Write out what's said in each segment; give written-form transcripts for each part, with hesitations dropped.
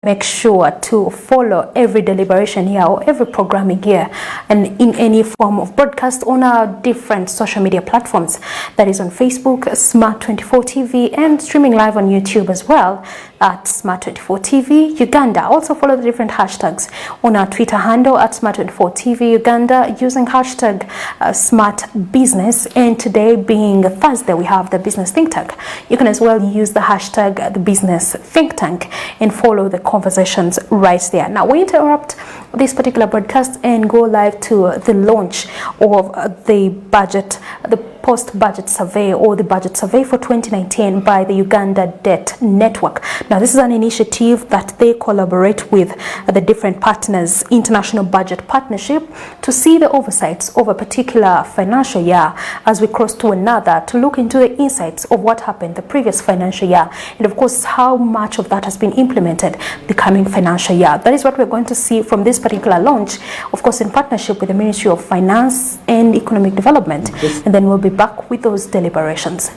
Make sure to follow every deliberation here or every programming here and in any form of broadcast on our different social media platforms. That is on Facebook, Smart24 TV, and streaming live on YouTube as well at Smart24 TV Uganda. Also follow the different hashtags on our Twitter handle at Smart24 TV Uganda using hashtag Smart Business. And today being Thursday, we have the Business Think Tank. You can as well use the hashtag the Business Think Tank and follow the conversations right there. Now we interrupt this particular broadcast and go live to the launch of the budget, the post-budget survey or the budget survey for 2019 by the Uganda Debt Network. Now this is an initiative that they collaborate with the different partners, International Budget Partnership, to see the oversights of a particular financial year as we cross to another, to look into the insights of what happened the previous financial year and of course how much of that has been implemented the coming financial year. That is what we're going to see from this particular launch, of course in partnership with the Ministry of Finance and Economic Development. Yes. And then we'll be back with those deliberations.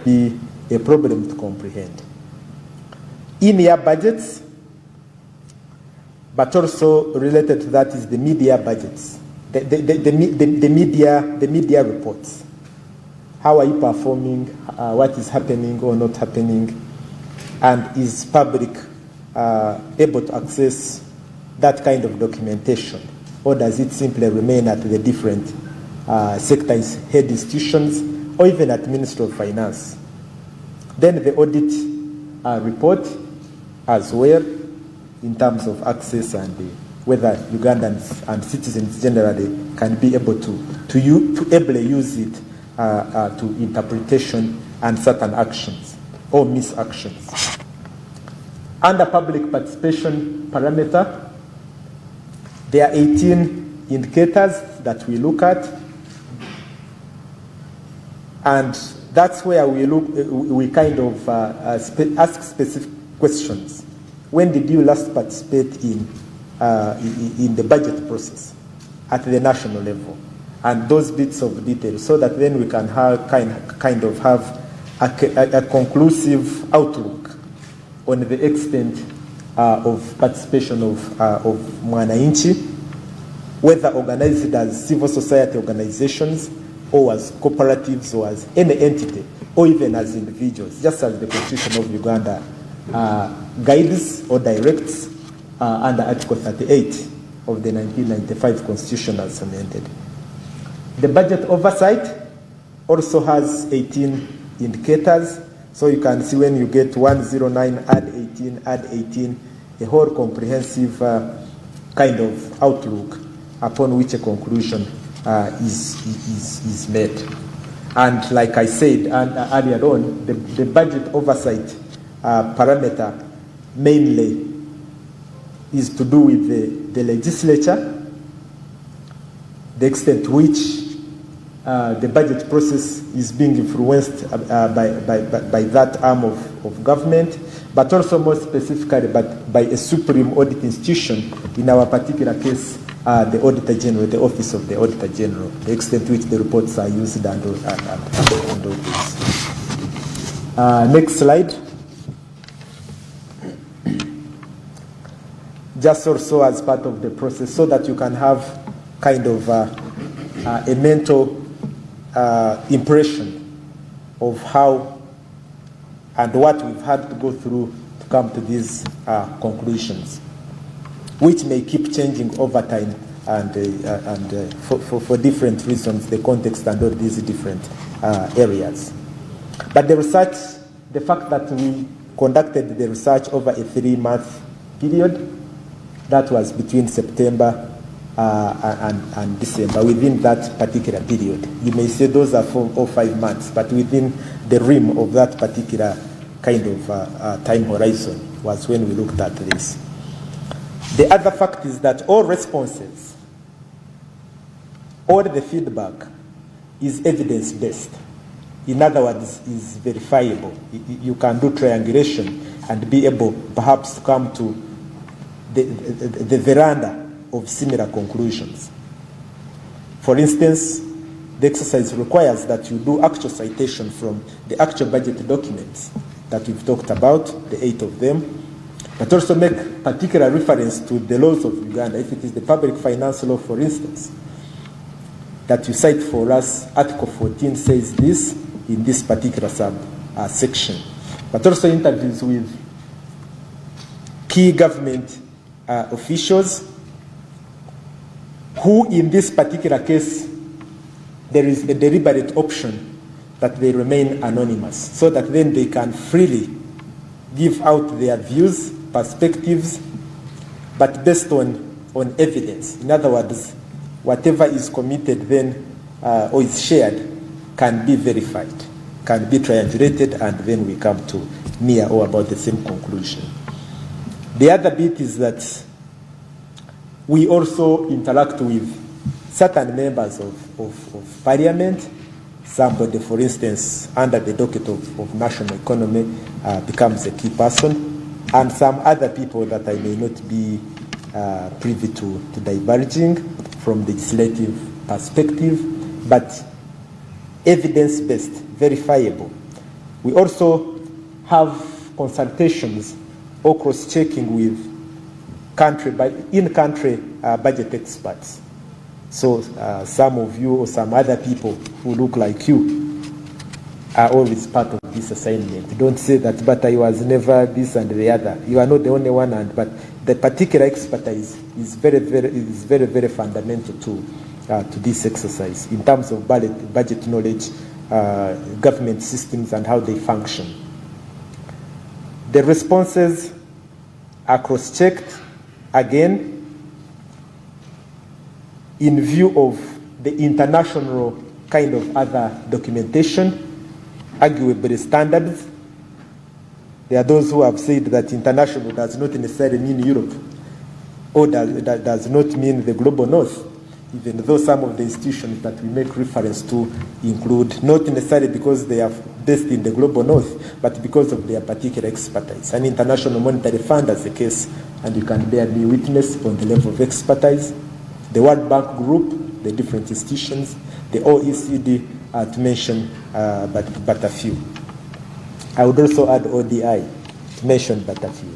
Be a problem to comprehend. In-year budgets, but also related to that is the media budgets, the media reports. How are you performing? What is happening or not happening? And is public able to access that kind of documentation, or does it simply remain at the different sectors, head institutions, or even at Ministry of Finance? Then the audit report as well, in terms of access and whether Ugandans and citizens generally can be able to ably use it to interpretation and certain actions or misactions. Under public participation parameter, there are 18 indicators that we look at, and that's where we kind of ask specific questions. When did you last participate in the budget process at the national level? And those bits of detail, so that then we can have kind of have a conclusive outlook on the extent of participation of Mwananchi, whether organized as civil society organizations or as cooperatives or as any entity or even as individuals, just as the Constitution of Uganda guides or directs under Article 38 of the 1995 Constitution as amended. The budget oversight also has 18 indicators. So you can see when you get 109, add 18, a whole comprehensive kind of outlook upon which a conclusion is made. And like I said earlier on, the budget oversight parameter mainly is to do with the legislature, the extent to which the budget process is being influenced by that arm of government, but also more specifically by a supreme audit institution, in our particular case, the Auditor General, the Office of the Auditor General, the extent to which the reports are used and all this. Next slide. Just also as part of the process, so that you can have kind of a mental impression of how and what we've had to go through to come to these conclusions, which may keep changing over time and for different reasons, the context and all these different areas. But the research, the fact that we conducted the research over a 3-month period, that was between September and December, within that particular period. You may say those are 4 or 5 months, but within the rim of that particular kind of time horizon was when we looked at this. The other fact is that all responses, all the feedback is evidence-based. In other words, is verifiable. You can do triangulation and be able perhaps to come to the veranda of similar conclusions. For instance, the exercise requires that you do actual citation from the actual budget documents that we've talked about, the 8 of them, but also make particular reference to the laws of Uganda. If it is the public finance law, for instance, that you cite for us, Article 14 says this in this particular section. But also interviews with key government officials who, in this particular case, there is a deliberate option that they remain anonymous, so that then they can freely give out their views, perspectives, but based on evidence. In other words, whatever is committed then or is shared can be verified, can be triangulated, and then we come to near or about the same conclusion. The other bit is that we also interact with certain members of parliament. Somebody, for instance, under the docket of national economy becomes a key person, and some other people that I may not be privy to diverging from the legislative perspective, but evidence-based, verifiable. We also have consultations or cross-checking with in-country budget experts. So some of you or some other people who look like you are always part of this assignment. Don't say that, but I was never this and the other. You are not the only one, but the particular expertise is very fundamental to this exercise in terms of budget knowledge, government systems, and how they function. The responses are cross-checked again in view of the international kind of other documentation, arguably standards. There are those who have said that international does not necessarily mean Europe, or does not mean the global north, even though some of the institutions that we make reference to include, not necessarily because they are based in the global north, but because of their particular expertise. An International Monetary Fund as a case, and you can bear me witness on the level of expertise. The World Bank Group, the different institutions, the OECD, to mention but a few. I would also add ODI, to mention but a few.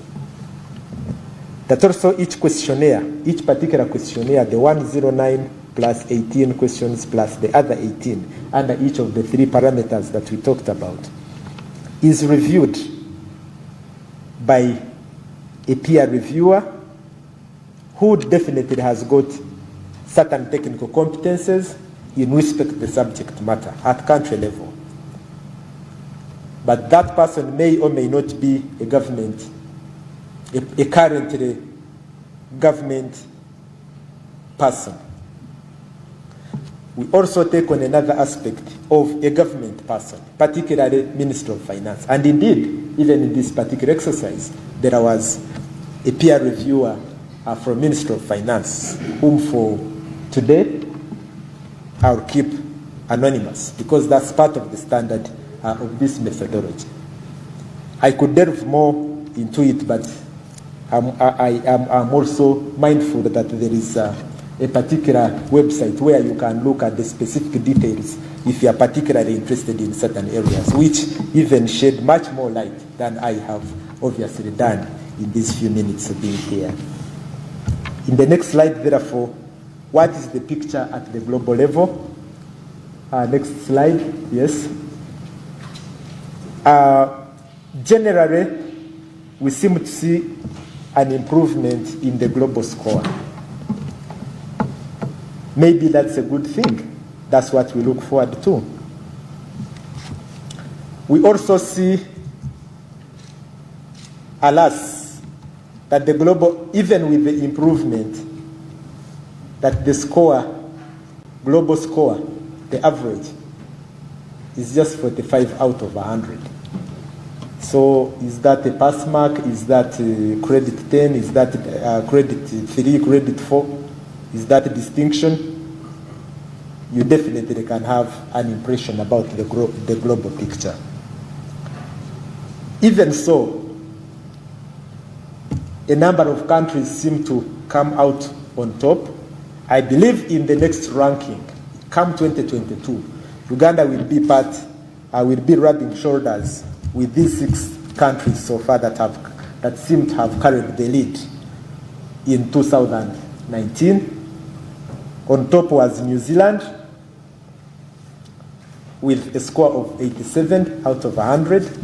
That also each questionnaire, each particular questionnaire, the 109 plus 18 questions plus the other 18, under each of the three parameters that we talked about, is reviewed by a peer reviewer who definitely has got certain technical competences in respect to the subject matter at country level. But that person may or may not be a government, a currently government person. We also take on another aspect of a government person, particularly Minister of Finance. And indeed, even in this particular exercise, there was a peer reviewer from Minister of Finance, whom for today I'll keep anonymous, because that's part of the standard of this methodology. I could delve more into it, but I'm also mindful that there is a particular website where you can look at the specific details if you are particularly interested in certain areas, which even shed much more light than I have obviously done in these few minutes of being here. In the next slide, therefore, what is the picture at the global level? Next slide, yes. Generally, we seem to see an improvement in the global score. Maybe that's a good thing. That's what we look forward to. We also see, alas, that the global, even with the improvement, that the score, global score, the average, is just 45 out of 100. So is that a pass mark? Is that credit 10? Is that credit 3, credit 4? Is that a distinction? You definitely can have an impression about the global picture. Even so, a number of countries seem to come out on top. I believe in the next ranking, come 2022, Uganda will be rubbing shoulders with these 6 countries so far that have that seem to have carried the lead in 2019. On top was New Zealand with a score of 87 out of 100.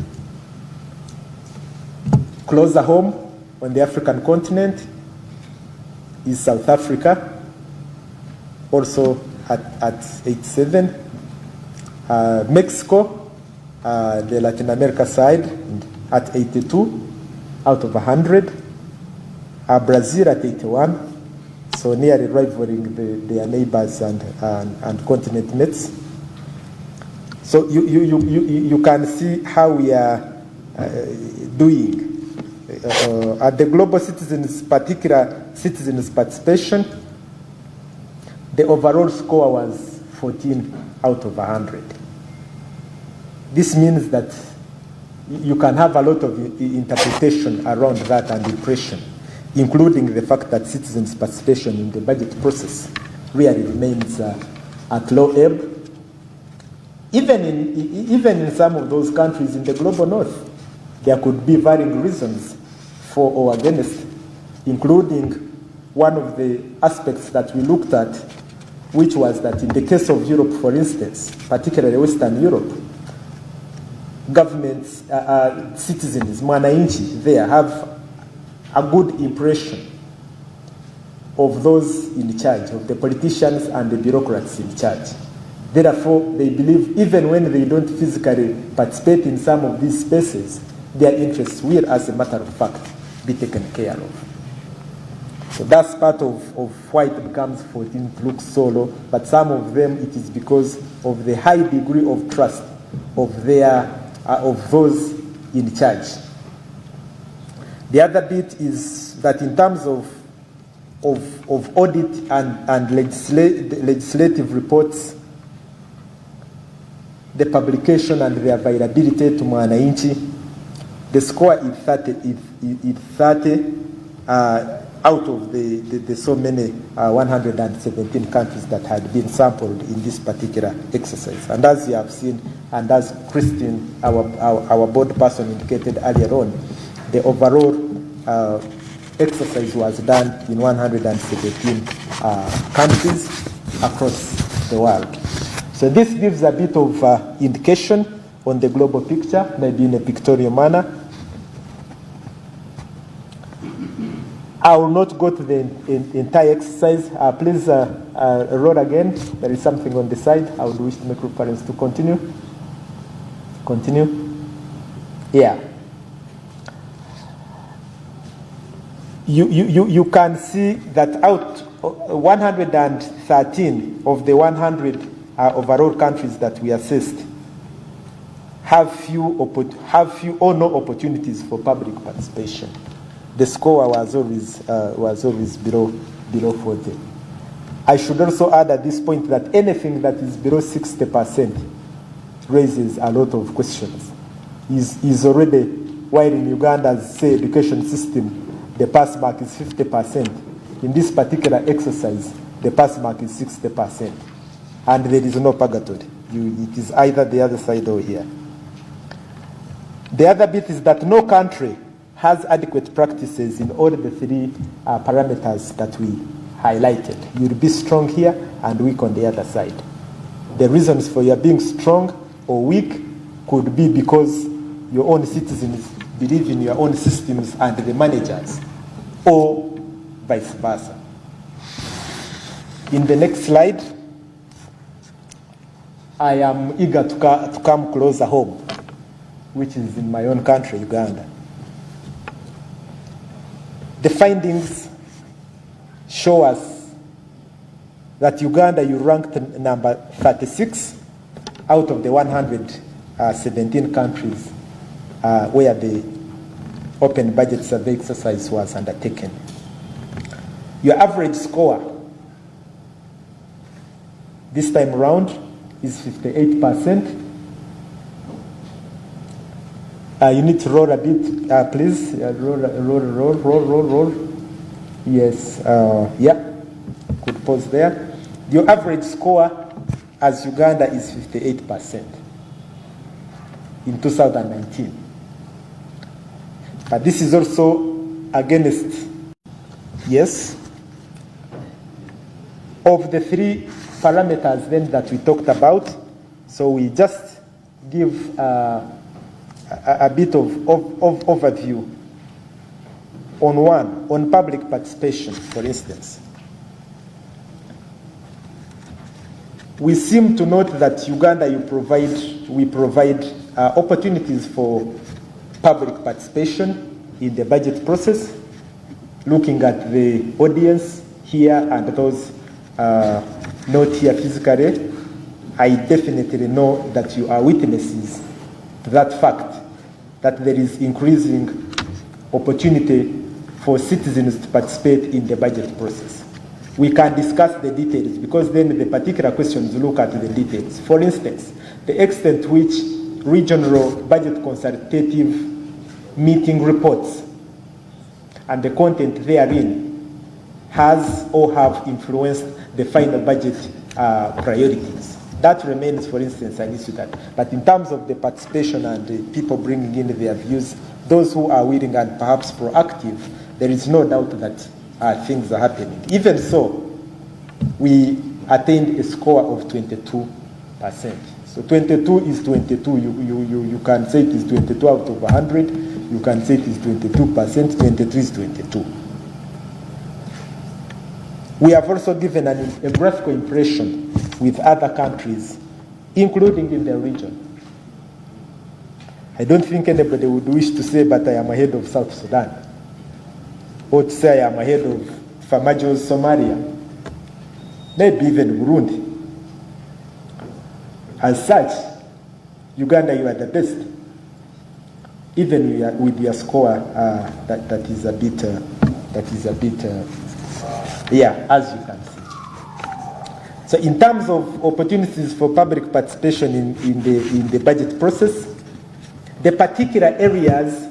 Closer home on the African continent is South Africa, also at 87. Mexico, the Latin America side, at 82 out of 100. Brazil at 81, so nearly rivaling their neighbors and continent mates. So you can see how we are doing. At the global citizens, particular citizens participation, the overall score was 14 out of 100. This means that you can have a lot of interpretation around that and impression, including the fact that citizens' participation in the budget process really remains at low ebb. Even in some of those countries in the global north, there could be varying reasons for or against, including one of the aspects that we looked at, which was that in the case of Europe, for instance, particularly Western Europe, governments, citizens, mwananchi there have a good impression of those in charge, of the politicians and the bureaucrats in charge. Therefore, they believe even when they don't physically participate in some of these spaces, their interests will, as a matter of fact, be taken care of. So that's part of why it becomes 14 looks so low, but some of them it is because of the high degree of trust of those in charge. The other bit is that in terms of audit and legislative reports, the publication and the availability to mwananchi, the score is 30 out of the so many 117 countries that had been sampled in this particular exercise. And as you have seen, and as Christine, our board person, indicated earlier on, the overall exercise was done in 117 countries across the world. So this gives a bit of indication on the global picture, maybe in a pictorial manner. I will not go to the entire exercise. Please roll again. There is something on the side. I would wish to make reference to continue. Continue. Yeah. You can see that out 113 of the 100 overall countries that we assessed have few or no opportunities for public participation. The score was always below 40. I should also add at this point that anything that is below 60% raises a lot of questions. Is already, while in Uganda's, say, education system, the pass mark is 50%. In this particular exercise, the pass mark is 60%. And there is no purgatory. It is either the other side or here. The other bit is that no country has adequate practices in all the three parameters that we highlighted. You'll be strong here and weak on the other side. The reasons for your being strong or weak could be because your own citizens believe in your own systems and the managers, or vice versa. In the next slide, I am eager to come closer home, which is in my own country, Uganda. The findings show us that Uganda, you ranked number 36 out of the 117 countries where the open budget survey exercise was undertaken. Your average score this time around is 58%. You need to roll a bit, please. Roll. Yes, yeah. Could pause there. Your average score as Uganda is 58% in 2019. But this is also against, yes. Of the three parameters then that we talked about, so we just give a bit of overview on one, on public participation, for instance. We seem to note that Uganda, we provide opportunities for public participation in the budget process, looking at the audience here and those not here physically. I definitely know that you are witnesses to that fact, that there is increasing opportunity for citizens to participate in the budget process. We can discuss the details because then the particular questions look at the details. For instance, the extent to which regional budget consultative meeting reports and the content therein has or have influenced the final budget priorities. That remains, for instance, an issue that. But in terms of the participation and the people bringing in their views, those who are willing and perhaps proactive, there is no doubt that things are happening. Even so, we attained a score of 22%. So 22 is 22. You can say it is 22 out of 100. You can say it is 22%. 23 is 22. We have also given a graphical impression with other countries, including in the region. I don't think anybody would wish to say, but I am ahead of South Sudan, or to say I am ahead of Famajo's Somalia, maybe even Burundi. As such, Uganda, you are the best, even with your score that is a bit, yeah, as you can see. So in terms of opportunities for public participation in the budget process, the particular areas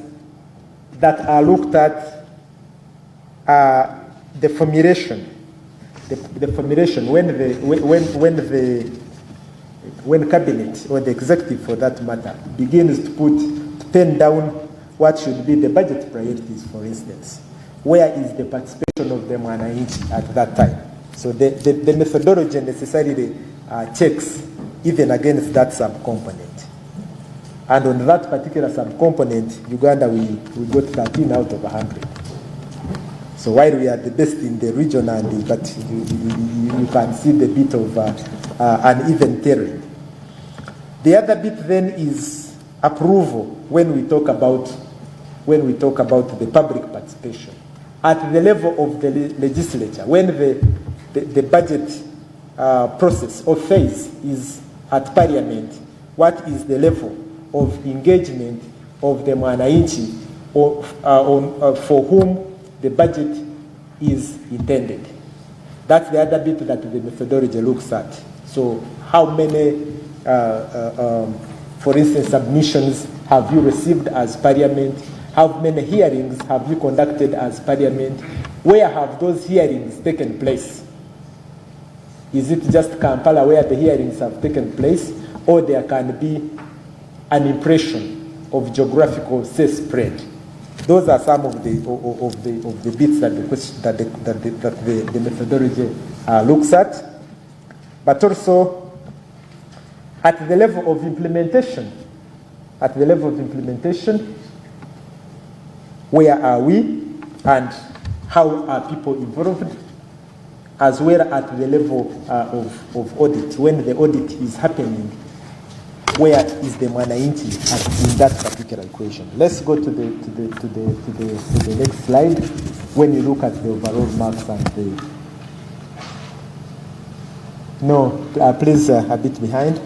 that are looked at are the formulation. The formulation when cabinet or the executive, for that matter, begins to pen down what should be the budget priorities, for instance. Where is the participation of the mwananchi at that time? So the methodology necessarily checks even against that subcomponent. And on that particular subcomponent, Uganda, we got 13 out of 100. So while we are the best in the region, but you can see the bit of uneven terrain. The other bit then is approval when we talk about the public participation. At the level of the legislature, when the budget process or phase is at parliament, what is the level of engagement of the mwananchi for whom the budget is intended? That's the other bit that the methodology looks at. So how many, for instance, submissions have you received as parliament? How many hearings have you conducted as parliament? Where have those hearings taken place? Is it just Kampala where the hearings have taken place, or there can be an impression of geographical spread? Those are some of the bits that the methodology looks at. But also at the level of implementation, where are we and how are people involved, as well at the level of audit. When the audit is happening, where is the mwananchi in that particular equation? Let's go to the next slide. When you look at the overall marks and the please a bit behind.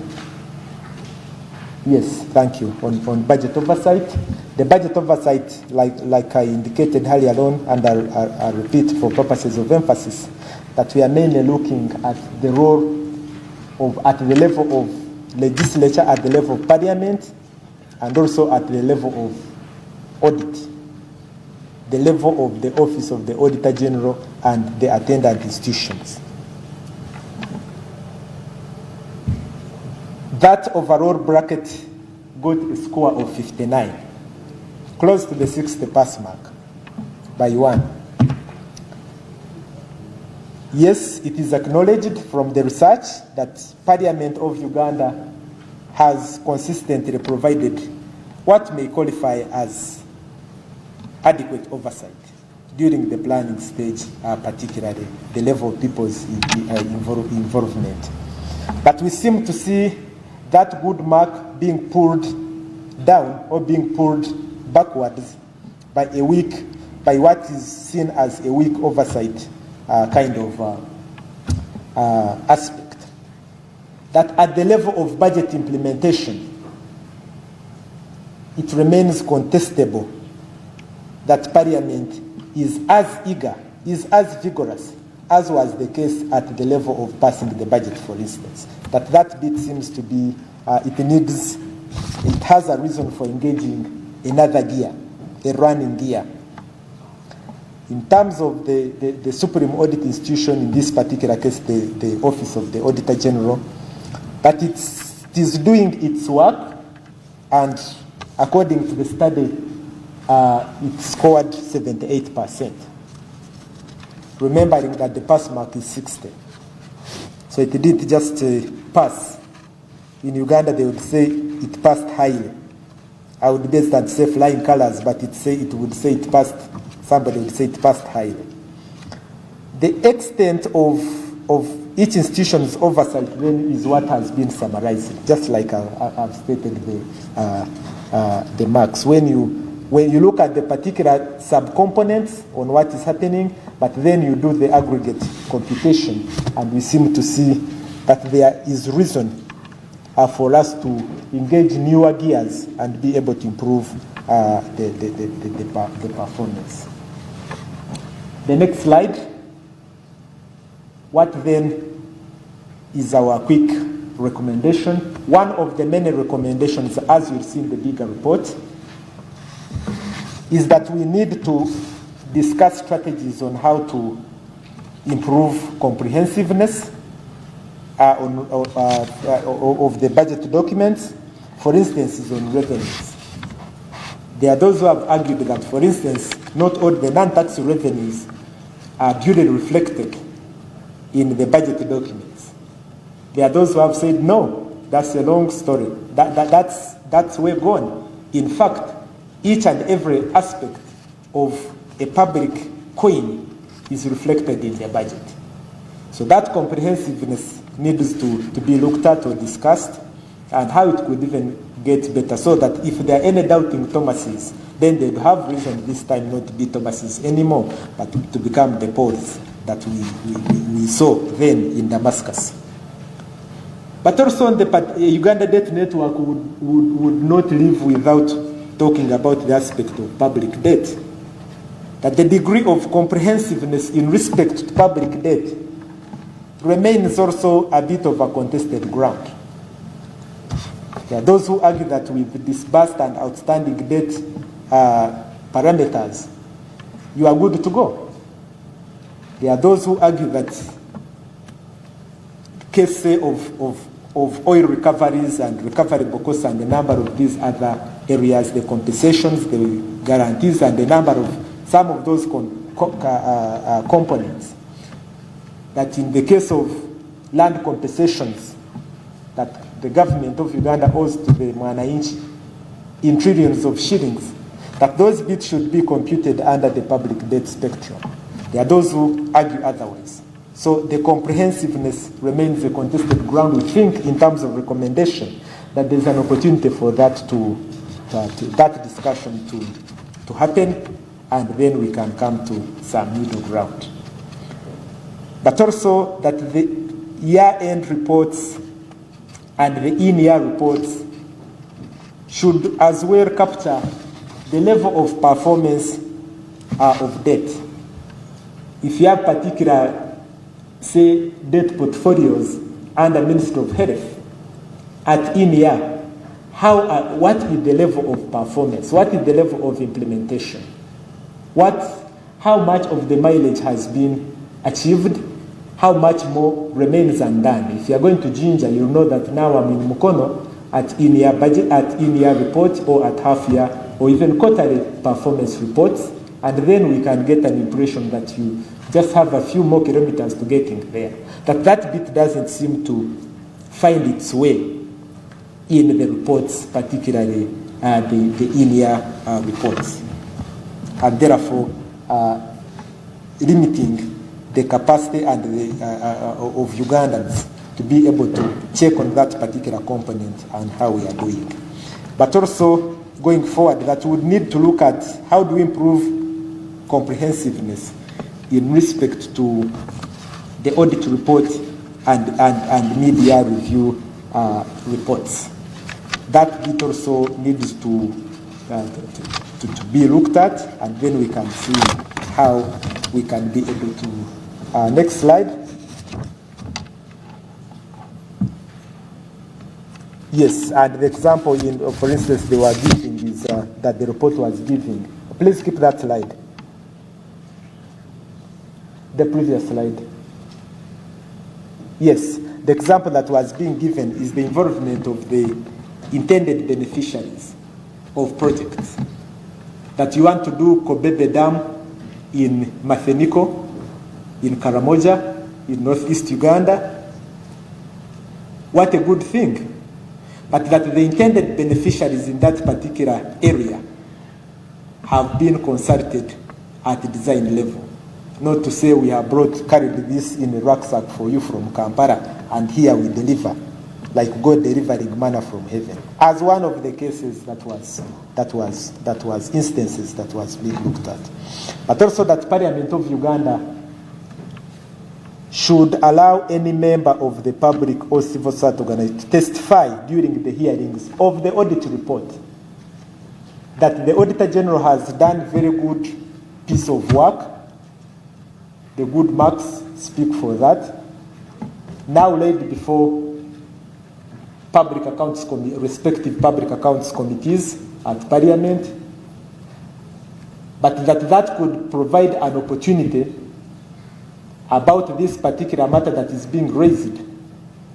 Yes, thank you. On budget oversight, the budget oversight, like I indicated earlier on, and I'll repeat for purposes of emphasis, that we are mainly looking at the role at the level of legislature, at the level of parliament, and also at the level of audit, the level of the office of the Auditor General and the attendant institutions. That overall bracket got a score of 59 close to the 60 pass mark by 1. Yes, it is acknowledged from the research that Parliament of Uganda has consistently provided what may qualify as adequate oversight during the planning stage, particularly the level of people's involvement. But we seem to see that good mark being pulled down or being pulled backwards by what is seen as a weak oversight kind of aspect. That at the level of budget implementation, it remains contestable that Parliament is as eager, is as vigorous as was the case at the level of passing the budget, for instance. That bit seems to be, it has a reason for engaging another gear, a running gear. In terms of the Supreme Audit Institution, in this particular case, the Office of the Auditor General, that it is doing its work, and according to the study, it scored 78%. Remembering that the pass mark is 60. So it didn't just pass. In Uganda, they would say it passed highly. I would base that say flying colors, but it would say it passed, somebody would say it passed highly. The extent of each institution's oversight then is what has been summarized, just like I've stated the marks. When you look at the particular subcomponents on what is happening, but then you do the aggregate computation, and we seem to see that there is reason for us to engage newer gears and be able to improve the performance. The next slide. What then is our quick recommendation? One of the many recommendations, as you'll see in the bigger report, is that we need to discuss strategies on how to improve comprehensiveness of the budget documents, for instance, on revenues. There are those who have argued that, for instance, not all the non-tax revenues are duly reflected in the budget documents. There are those who have said, no, that's a long story. That's way gone. In fact, each and every aspect of a public coin is reflected in the budget. So that comprehensiveness needs to be looked at or discussed, and how it could even get better, so that if there are any doubting Thomases, then they'd have reason this time not to be Thomases anymore, but to become the Pauls that we saw then in Damascus. But also the Uganda Debt Network would not live without talking about the aspect of public debt. That the degree of comprehensiveness in respect to public debt remains also a bit of a contested ground. There are those who argue that with disbursed and outstanding debt parameters, you are good to go. There are those who argue that case of oil recoveries and recoverable costs and a number of these other areas, the compensations, the guarantees, and a number of some of those components, that in the case of land compensations that the government of Uganda owes to the Mwananchi in trillions of shillings, that those bits should be computed under the public debt spectrum. There are those who argue otherwise. So the comprehensiveness remains a contested ground. We think, in terms of recommendation, that there's an opportunity for that that discussion to happen, and then we can come to some middle ground. But also that the year-end reports and the in-year reports should as well capture the level of performance of debt. If you have particular, say, debt portfolios under Ministry of Health, at in-year, what is the level of performance? What is the level of implementation? How much of the mileage has been achieved? How much more remains undone? If you are going to Jinja, you'll know that now I'm in Mukono at in-year budget, at in-year report, or at half-year or even quarterly performance reports, and then we can get an impression that you just have a few more kilometers to getting there. That bit doesn't seem to find its way in the reports, particularly the in-year reports, and therefore limiting the capacity and of Ugandans to be able to check on that particular component and how we are doing. But also, going forward, that we would need to look at how do we improve comprehensiveness in respect to the audit report and media review reports. That bit also needs to be looked at, and then we can see how we can be able to. Next slide. Yes, and the example, for instance, they were giving is that the report was giving. Please keep that slide. The previous slide. Yes, the example that was being given is the involvement of the intended beneficiaries of projects. That you want to do Kobebe Dam in Mafeniko, in Karamoja, in northeast Uganda. What a good thing. But that the intended beneficiaries in that particular area have been consulted at the design level. Not to say we have carried this in a rucksack for you from Kampala, and here we deliver, like God delivering manna from heaven. As one of the cases that was instances that was being looked at. But also that Parliament of Uganda should allow any member of the public or civil society organization to testify during the hearings of the audit report that the Auditor General has done very good piece of work. The good marks speak for that. Now laid before respective public accounts committees at Parliament, but that could provide an opportunity about this particular matter that is being raised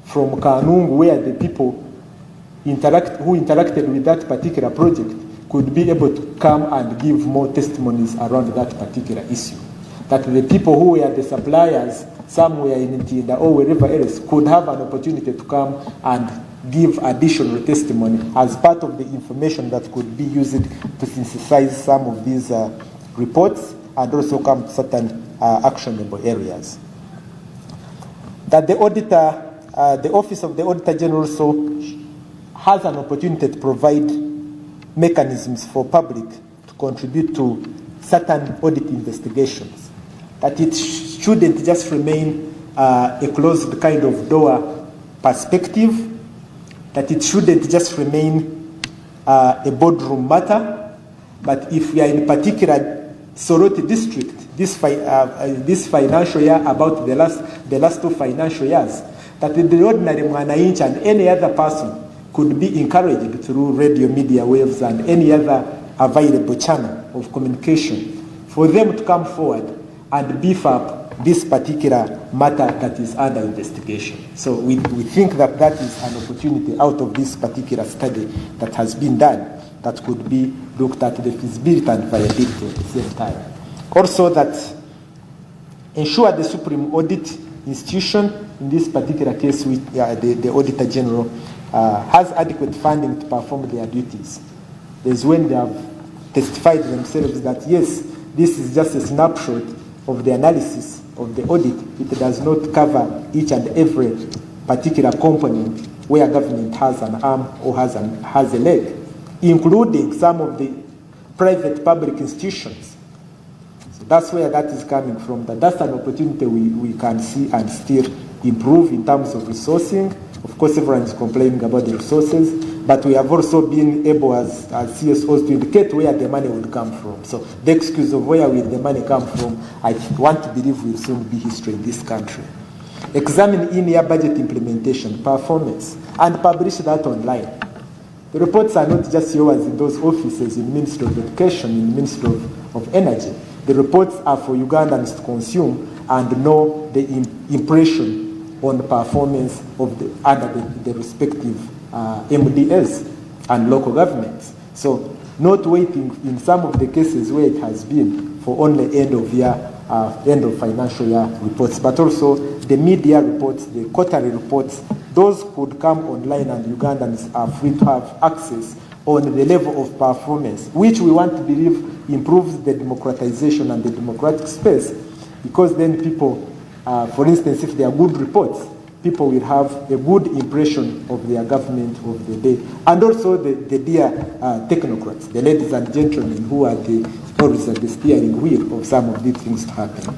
from Kanungu, where the people who interacted with that particular project could be able to come and give more testimonies around that particular issue. That the people who were the suppliers somewhere in Ntinda or wherever else could have an opportunity to come and give additional testimony as part of the information that could be used to synthesize some of these reports and also come to certain actionable areas. That the auditor, the Office of the Auditor General also has an opportunity to provide mechanisms for public to contribute to certain audit investigations. That it shouldn't just remain a closed kind of door perspective, that it shouldn't just remain a boardroom matter, but if we are in particular Soroti district, this financial year, about the last 2 financial years, that the ordinary Mwananchi and any other person could be encouraged through radio media waves and any other available channel of communication for them to come forward and beef up this particular matter that is under investigation. So we think that is an opportunity out of this particular study that has been done that could be looked at the feasibility and viability at the same time. Also that ensure the Supreme Audit Institution, in this particular case with the Auditor General, has adequate funding to perform their duties. There's when they have testified themselves that yes, this is just a snapshot of the analysis of the audit. It does not cover each and every particular component where government has an arm or has a leg, including some of the private public institutions. So that's where that is coming from. That's an opportunity we can see and still improve in terms of resourcing. Of course, everyone is complaining about the resources, but we have also been able as CSOs to indicate where the money would come from. So the excuse of where will the money come from, I want to believe will soon be history in this country. Examine in-year budget implementation, performance, and publish that online. The reports are not just yours in those offices in Ministry of Education, in Ministry of Energy. The reports are for Ugandans to consume and know the impression on the performance of under the respective MDS and local governments. So not waiting in some of the cases where it has been for only end of financial year reports, but also the mid-year reports, the quarterly reports. Those could come online, and Ugandans are free to have access on the level of performance, which we want to believe improves the democratization and the democratic space, because then people, for instance, if they are good reports, people will have a good impression of their government of the day. And also the dear technocrats, the ladies and gentlemen who are always at the steering wheel of some of these things to happen.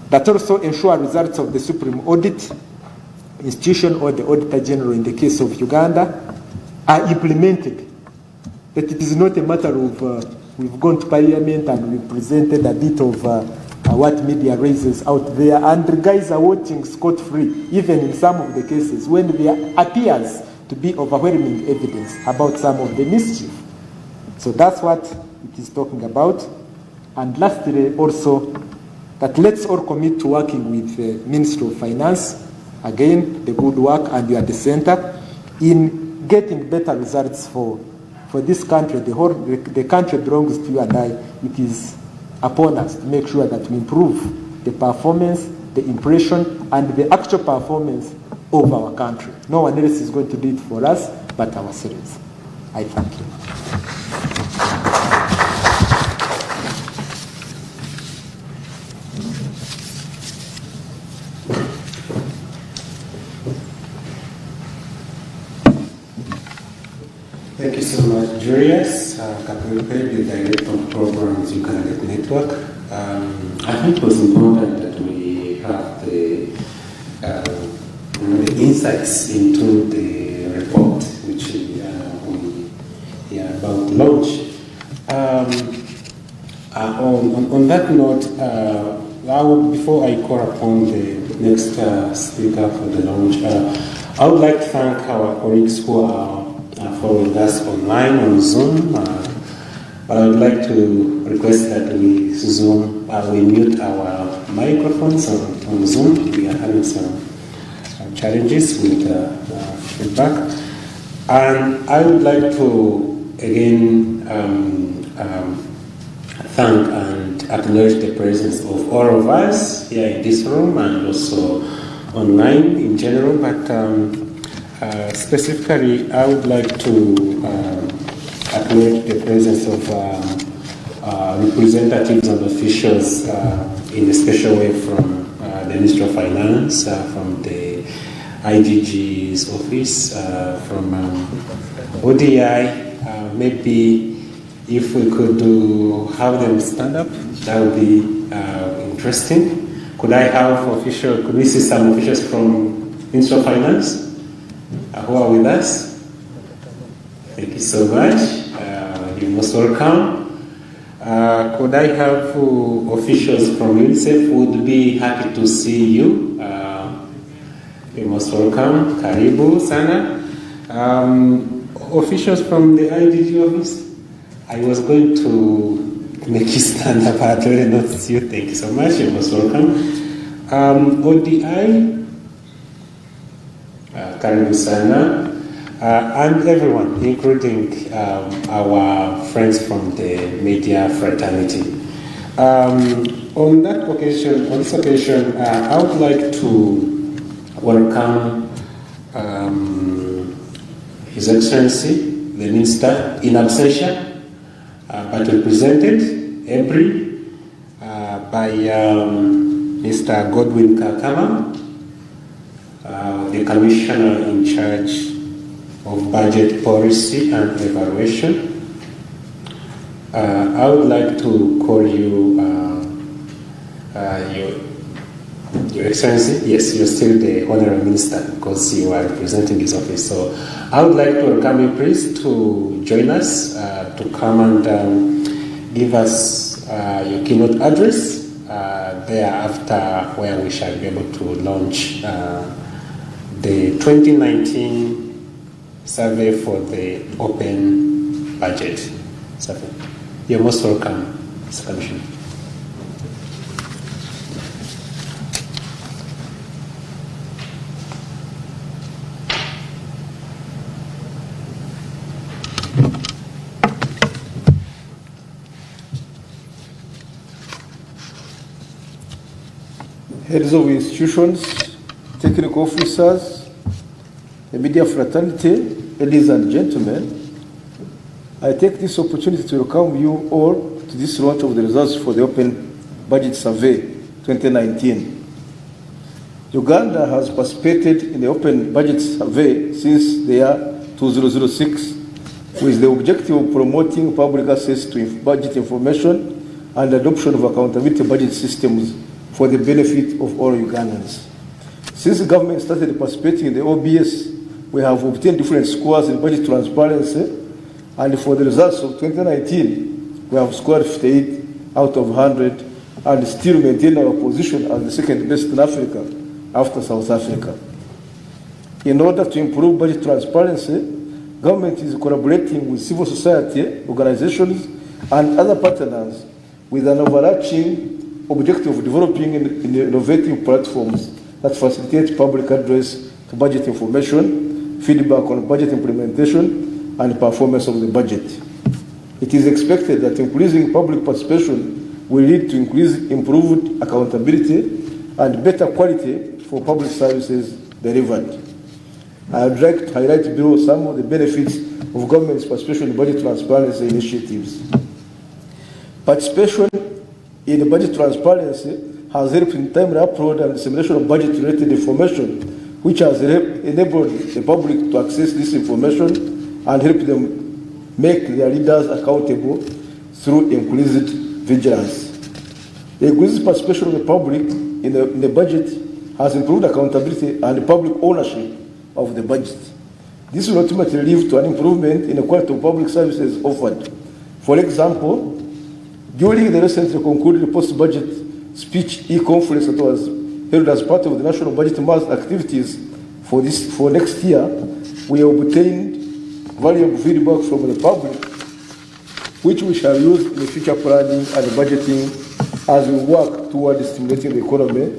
That also ensure results of the Supreme Audit Institution or the Auditor General in the case of Uganda are implemented. That it is not a matter of we've gone to Parliament and we've presented a bit of what media raises out there, and the guys are watching scot-free, even in some of the cases when there appears to be overwhelming evidence about some of the mischief. So that's what it is talking about. And lastly, also, that let's all commit to working with the Ministry of Finance, again, the good work, and you are the center, in getting better results for this country. The country belongs to you and I. It is upon us to make sure that we improve the performance, the impression, and the actual performance of our country. No one else is going to do it for us but ourselves. I thank you. Thank you so much, Julius. Kapuipe, the Director of Programs, Uganda Debt Network. I think it was important that we have the insights into the report which we are about to launch. On that note, before I call upon the next speaker for the launch, I would like to thank our colleagues who are following us online on Zoom. But I would like to request that we mute our microphones on Zoom. We are having some challenges with feedback. And I would like to again thank and acknowledge the presence of all of us here in this room and also online in general. But specifically, I would like to acknowledge the presence of representatives and officials in a special way from the Ministry of Finance, from the IGG's office, from ODI. Maybe if we could have them stand up, that would be interesting. Could we see some officials from Ministry of Finance who are with us? Thank you so much. You're most welcome. Could I have officials from UNICEF who would be happy to see you? You're most welcome. Karibu sana. Officials from the IDG office, I was going to make you stand up. I already noticed you. Thank you so much. You're most welcome. ODI, karibu sana. And everyone, including our friends from the media fraternity. On this occasion, I would like to welcome His Excellency, the Minister in absentia, but represented ably by Mr. Godwin Kakama, the Commissioner in charge of Budget Policy and Evaluation. I would like to call you Your Excellency. Yes, you're still the Honorary Minister because you are representing his office. So I would like to welcome you, please, to join us, to come and give us your keynote address thereafter, where we shall be able to launch the 2019 survey for the open budget survey. You're most welcome, Mr. Commissioner. heads of institutions, technical officers, the media fraternity, ladies and gentlemen, I take this opportunity to welcome you all to this launch of the results for the Open Budget Survey 2019. Uganda has participated in the Open Budget Survey since the year 2006 with the objective of promoting public access to budget information and adoption of accountability budget systems for the benefit of all Ugandans. Since the government started participating in the OBS, we have obtained different scores in budget transparency, and for the results of 2019, we have scored 58 out of 100 and still maintain our position as the second best in Africa after South Africa. In order to improve budget transparency, government is collaborating with civil society organizations and other partners with an overarching objective of developing innovative platforms that facilitate public address to budget information, feedback on budget implementation, and performance of the budget. It is expected that increasing public participation will lead to improved accountability and better quality for public services delivered. I would like to highlight below some of the benefits of government's participation in budget transparency initiatives. Participation in budget transparency has helped in timely upload and dissemination of budget-related information, which has enabled the public to access this information and help them make their leaders accountable through increased vigilance. The increased participation of the public in the budget has improved accountability and public ownership of the budget. This will ultimately lead to an improvement in the quality of public services offered. For example, during the recently concluded post-budget speech e-conference that was held as part of the National Budget Month activities for next year, we obtained valuable feedback from the public, which we shall use in the future planning and budgeting as we work towards stimulating the economy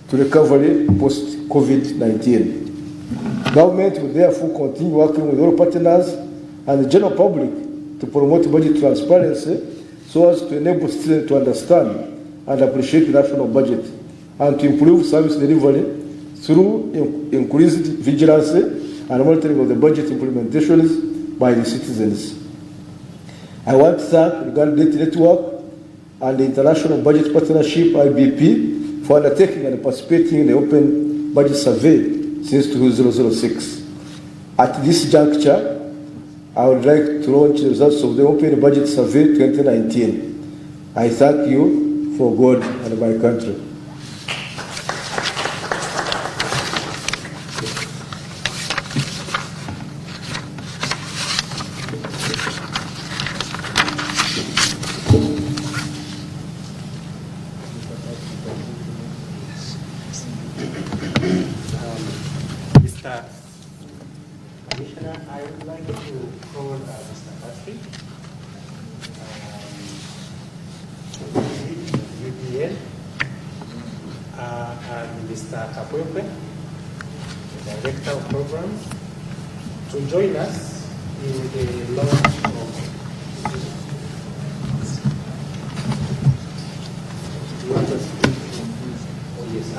to recovery post-COVID-19. Government will therefore continue working with all partners and the general public to promote budget transparency so as to enable citizens to understand and appreciate the national budget and to improve service delivery through increased vigilance and monitoring of the budget implementations by the citizens. I want to thank the Uganda Debt Network and the International Budget Partnership IBP for undertaking and participating in the Open Budget Survey since 2006. At this juncture, I would like to launch the results of the Open Budget Survey 2019. I thank you for God and my country. Mr. Commissioner, I would like to call Mr. Patrick, UPN, and Mr. Kapwepe, the Director of Programs, to join us in the launch of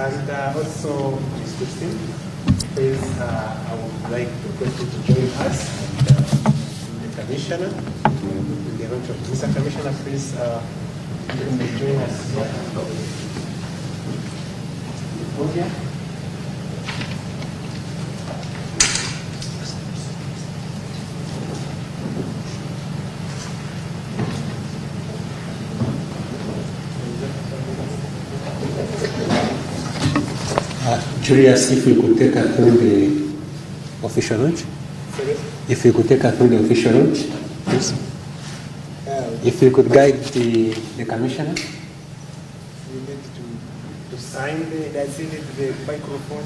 and also Ms. Christine, please, I would like to request you to join us and the Commissioner in the launch of Mr. Commissioner, please join us here. Julius, if we could take her through the official launch. If you could take her through the official launch, please. If you could guide the Commissioner. We need to sign the microphone.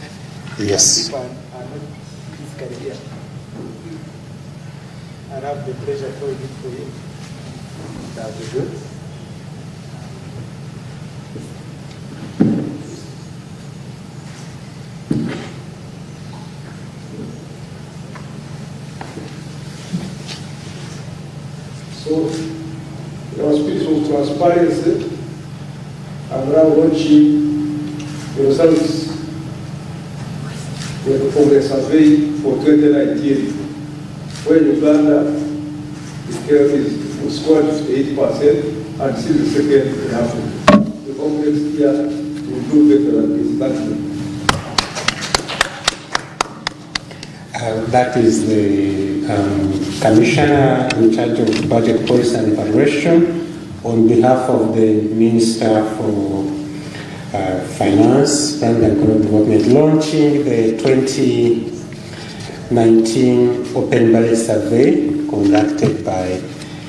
Yes. People are not physically here. I have the pleasure to it for you. That will be good. So, in our spirit of transparency, I'm now launching your service for the survey for 2019, where Uganda is scored 8% and still the second in Africa. The complex here will do better than this. Thank you. That is the Commissioner in charge of Budget Policy and Evaluation on behalf of the Minister for Finance, Planning and Economic Development, launching the 2019 Open Budget Survey conducted by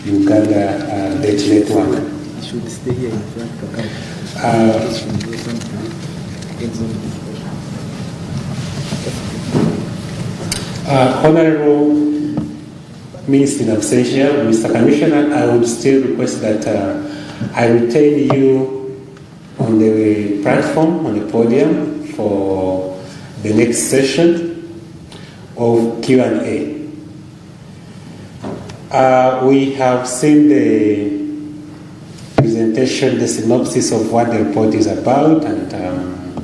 Uganda Debt Network. Should stay here in front. Honorable Minister in absentia, Mr. Commissioner, I would still request that I retain you on the platform, on the podium for the next session of Q&A. We have seen the presentation, the synopsis of what the report is about and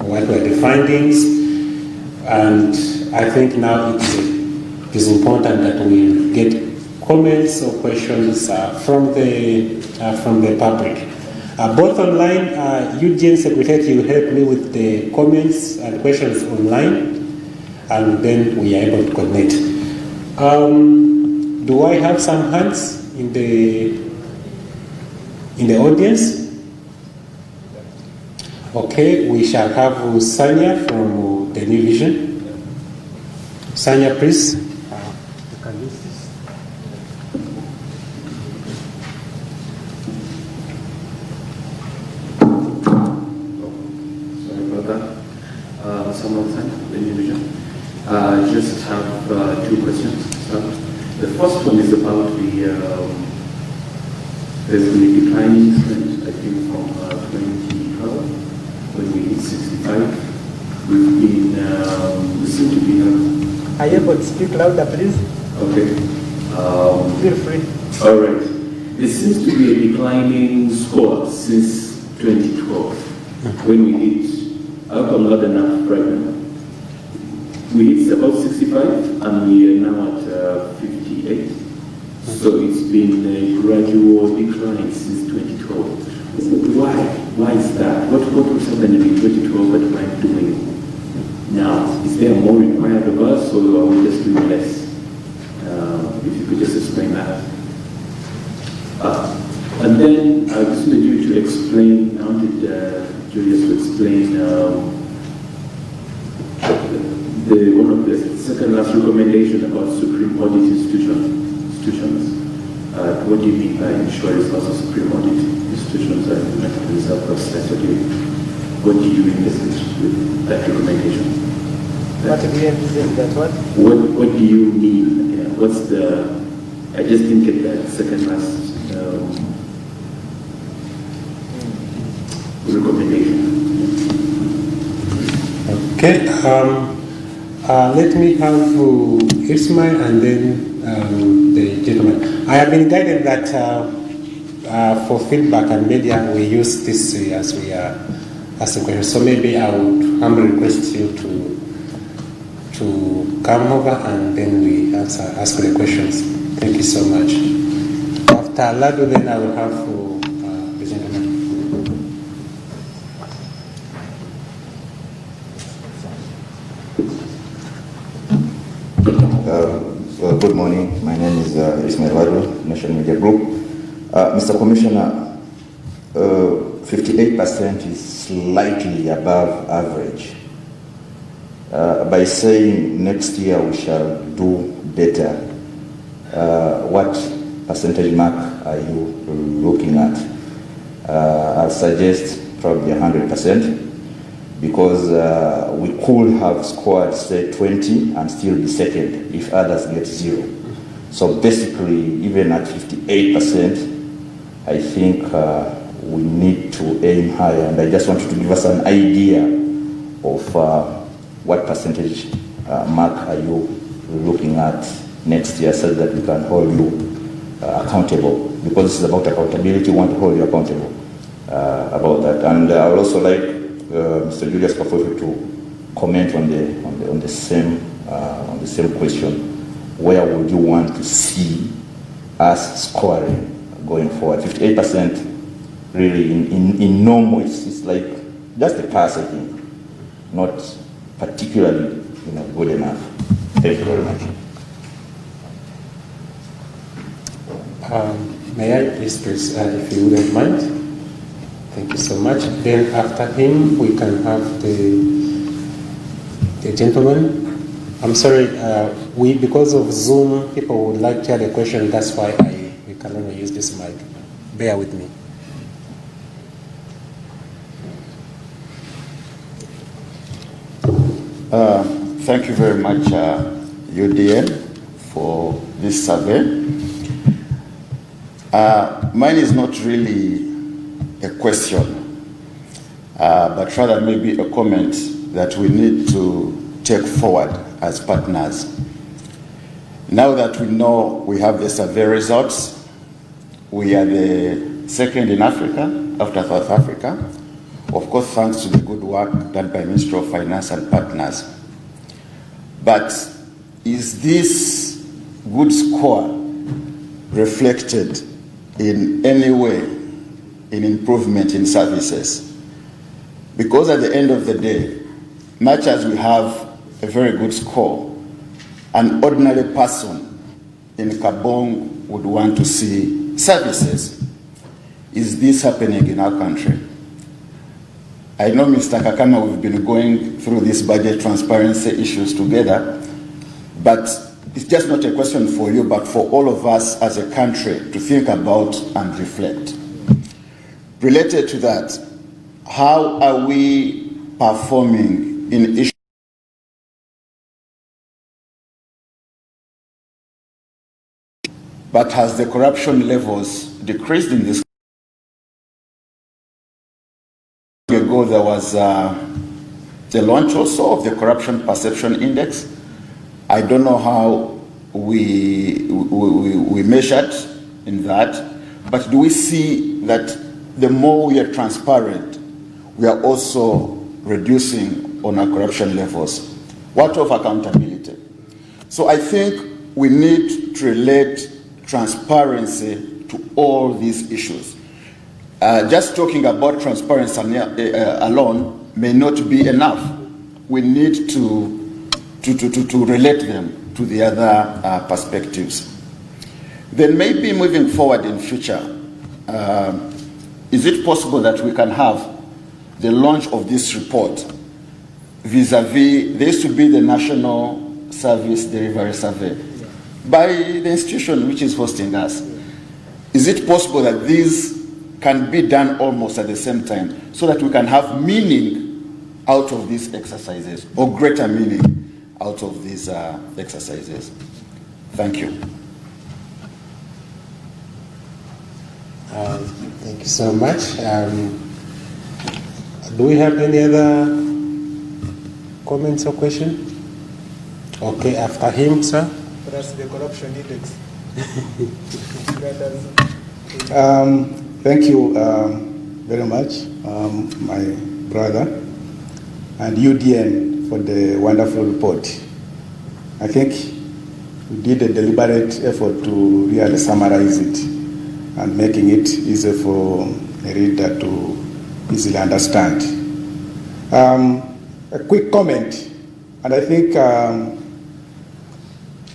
what were the findings, and I think now it is important that we get comments or questions from the public. Both online, Eugene Secretary, you help me with the comments and questions online, and then we are able to connect. Do I have some hands in the audience? Okay, we shall have Sanya from the New Vision. Sanya, please. I just have two questions. The first one is about there's been a declining trend, I think, from 2012 when we hit 65. We seem to be. Are you able to speak louder, please? Okay. Feel free. All right. There seems to be a declining score since 2012 when we hit. I hope I'm loud enough right now. We hit about 65 and we are now at 58. So it's been a gradual decline since 2012. Why? Why is that? What was happening in 2012 that we're doing now? Is there more required of us or are we just doing less? If you could just explain that. And then I just wanted you to explain, I wanted Julius to explain one of the second last recommendation about Supreme Audit institutions. What do you mean by ensuring also Supreme Audit institutions are implemented in the process? What do you envisage with that recommendation? What do you envisage that what? What do you mean? Yeah, what's the? I just didn't get that second last recommendation. Okay. Let me have Ismail and then the gentleman. I have been guided that for feedback and media we use this as we are asking questions. So maybe I would humbly request you to come over and then we ask the questions. Thank you so much. After Lado, then I will have the gentleman. Good morning. My name is Ismail Wadu, National Media Group. Mr. Commissioner, 58% is slightly above average. By saying next year we shall do better, what percentage mark are you looking at? I'll suggest probably 100%. Because we could have scored, say, 20 and still be second if others get 0. So basically, even at 58%, I think we need to aim higher. And I just want you to give us an idea of what percentage mark are you looking at next year so that we can hold you accountable. Because this is about accountability, we want to hold you accountable about that. And I would also like Mr. Julius Kafoyo to comment on the same question. Where would you want to see us scoring going forward? 58% really in normal, it's like just a pass, I think, not particularly good enough. Thank you very much. May I please, if you wouldn't mind? Thank you so much. Then after him, we can have the gentleman. I'm sorry, because of Zoom, people would like to have a question. That's why we can only use this mic. Bear with me. Thank you very much, UDN, for this survey. Mine is not really a question, but rather maybe a comment that we need to take forward as partners. Now that we know we have the survey results, we are the second in Africa after South Africa, of course thanks to the good work done by Ministry of Finance and partners. But is this good score reflected in any way in improvement in services? Because at the end of the day, much as we have a very good score, an ordinary person in Kabong would want to see services. Is this happening in our country? I know, Mr. Kakama, we've been going through these budget transparency issues together, but it's just not a question for you, but for all of us as a country to think about and reflect. Related to that, how are we performing in issues? But has the corruption levels decreased in this? Ago, there was the launch also of the Corruption Perception Index. I don't know how we measured in that, but do we see that the more we are transparent, we are also reducing on our corruption levels? What of accountability? So I think we need to relate transparency to all these issues. Just talking about transparency alone may not be enough. We need to relate them to the other perspectives. Then maybe moving forward in future, is it possible that we can have the launch of this report vis-a-vis, there used to be the National Service Delivery Survey by the institution which is hosting us. Is it possible that these can be done almost at the same time so that we can have meaning out of these exercises, or greater meaning out of these exercises? Thank you. Thank you so much. Do we have any other comments or questions? Okay, after him, sir. That's the corruption index. Thank you very much, my brother, and UDN for the wonderful report. I think we did a deliberate effort to really summarize it and making it easy for a reader to easily understand. A quick comment, and I think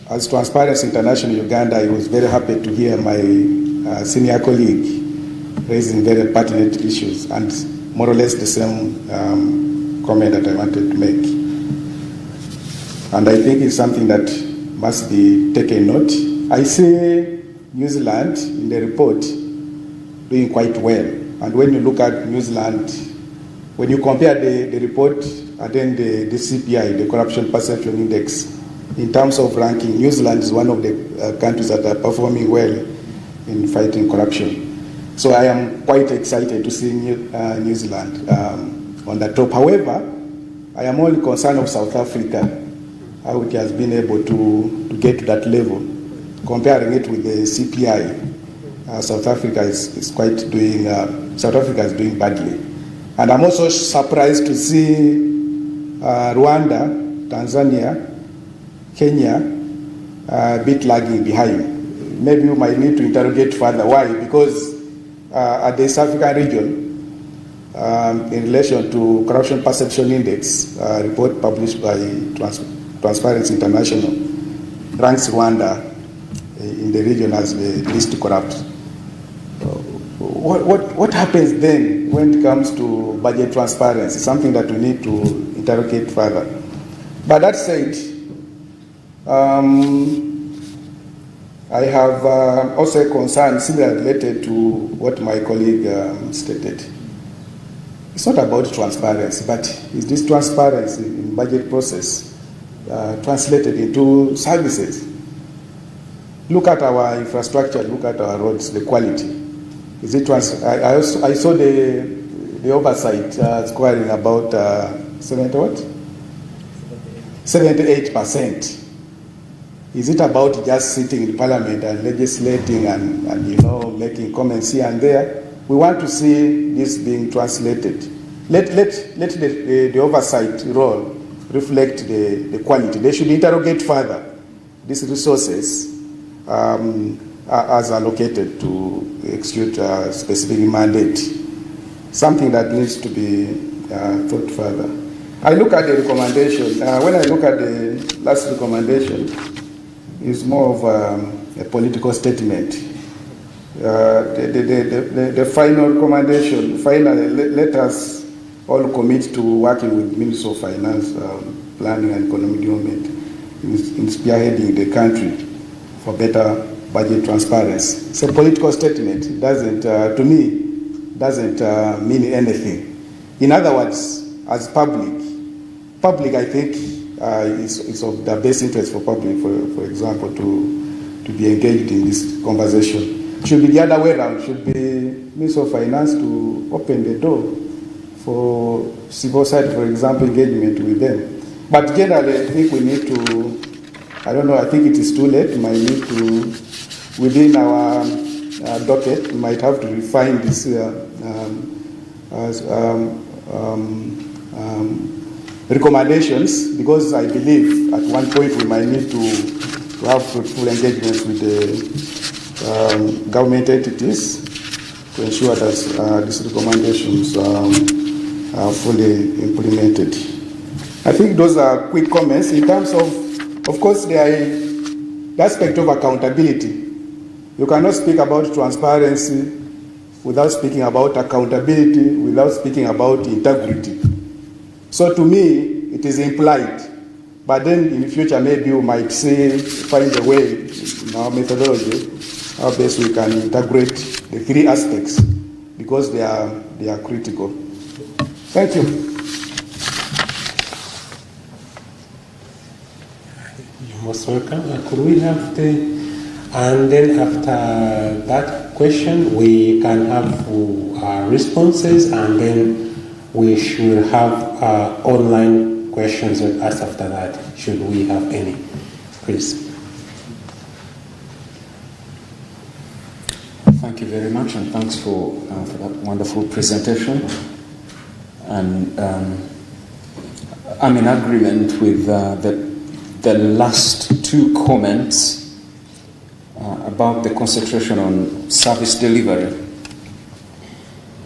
as Transparency International Uganda, I was very happy to hear my senior colleague raising very pertinent issues and more or less the same comment that I wanted to make. And I think it's something that must be taken note. I see New Zealand in the report doing quite well. And when you look at New Zealand, when you compare the report and then the CPI, the Corruption Perception Index, in terms of ranking, New Zealand is one of the countries that are performing well in fighting corruption. So I am quite excited to see New Zealand on the top. However, I am only concerned of South Africa, how it has been able to get to that level. Comparing it with the CPI, South Africa is doing badly. And I'm also surprised to see Rwanda, Tanzania, Kenya a bit lagging behind. Maybe you might need to interrogate further why, because at the East African region, in relation to Corruption Perception Index, report published by Transparency International, ranks Rwanda in the region as the least corrupt. What happens then when it comes to budget transparency? Something that we need to interrogate further. But that said, I have also a concern similar related to what my colleague stated. It's not about transparency, but is this transparency in budget process translated into services? Look at our infrastructure, look at our roads, the quality. Is it I saw the oversight scoring about 78%. Is it about just sitting in parliament and legislating and making comments here and there? We want to see this being translated. Let the oversight role reflect the quality. They should interrogate further these resources as allocated to execute a specific mandate. Something that needs to be thought further. I look at the recommendation. When I look at the last recommendation, it's more of a political statement. The final recommendation, finally, let us all commit to working with Ministry of Finance, Planning and Economic Development in spearheading the country for better budget transparency. It's a political statement. It doesn't, to me, doesn't mean anything. In other words, as public, I think is of the best interest for public, for example, to be engaged in this conversation. It should be the other way around. It should be Minister of Finance to open the door for civil side, for example, engagement with them. But generally, I think we need to, I don't know, I think it is too late. We might need to, within our docket, we might have to refine this recommendations, because I believe at one point we might need to have fruitful engagements with the government entities to ensure that these recommendations are fully implemented. I think those are quick comments. In terms of course, the aspect of accountability. You cannot speak about transparency without speaking about accountability, without speaking about integrity. So to me, it is implied. But then in the future, maybe you might find a way in our methodology how best we can integrate the three aspects, because they are critical. Thank you. You're most welcome. Could we have and then after that question, we can have responses, and then we should have online questions asked after that, should we have any. Please. Thank you very much, and thanks for that wonderful presentation. And I'm in agreement with the last two comments about the concentration on service delivery.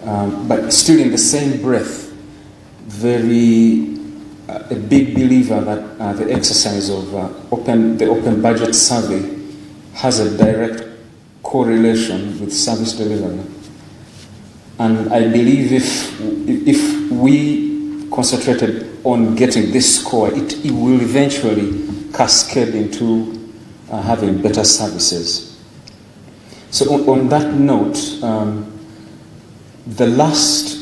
But still in the same breath, a big believer that the exercise of the open budget survey has a direct correlation with service delivery. And I believe if we concentrated on getting this score, it will eventually cascade into having better services. So on that note, the last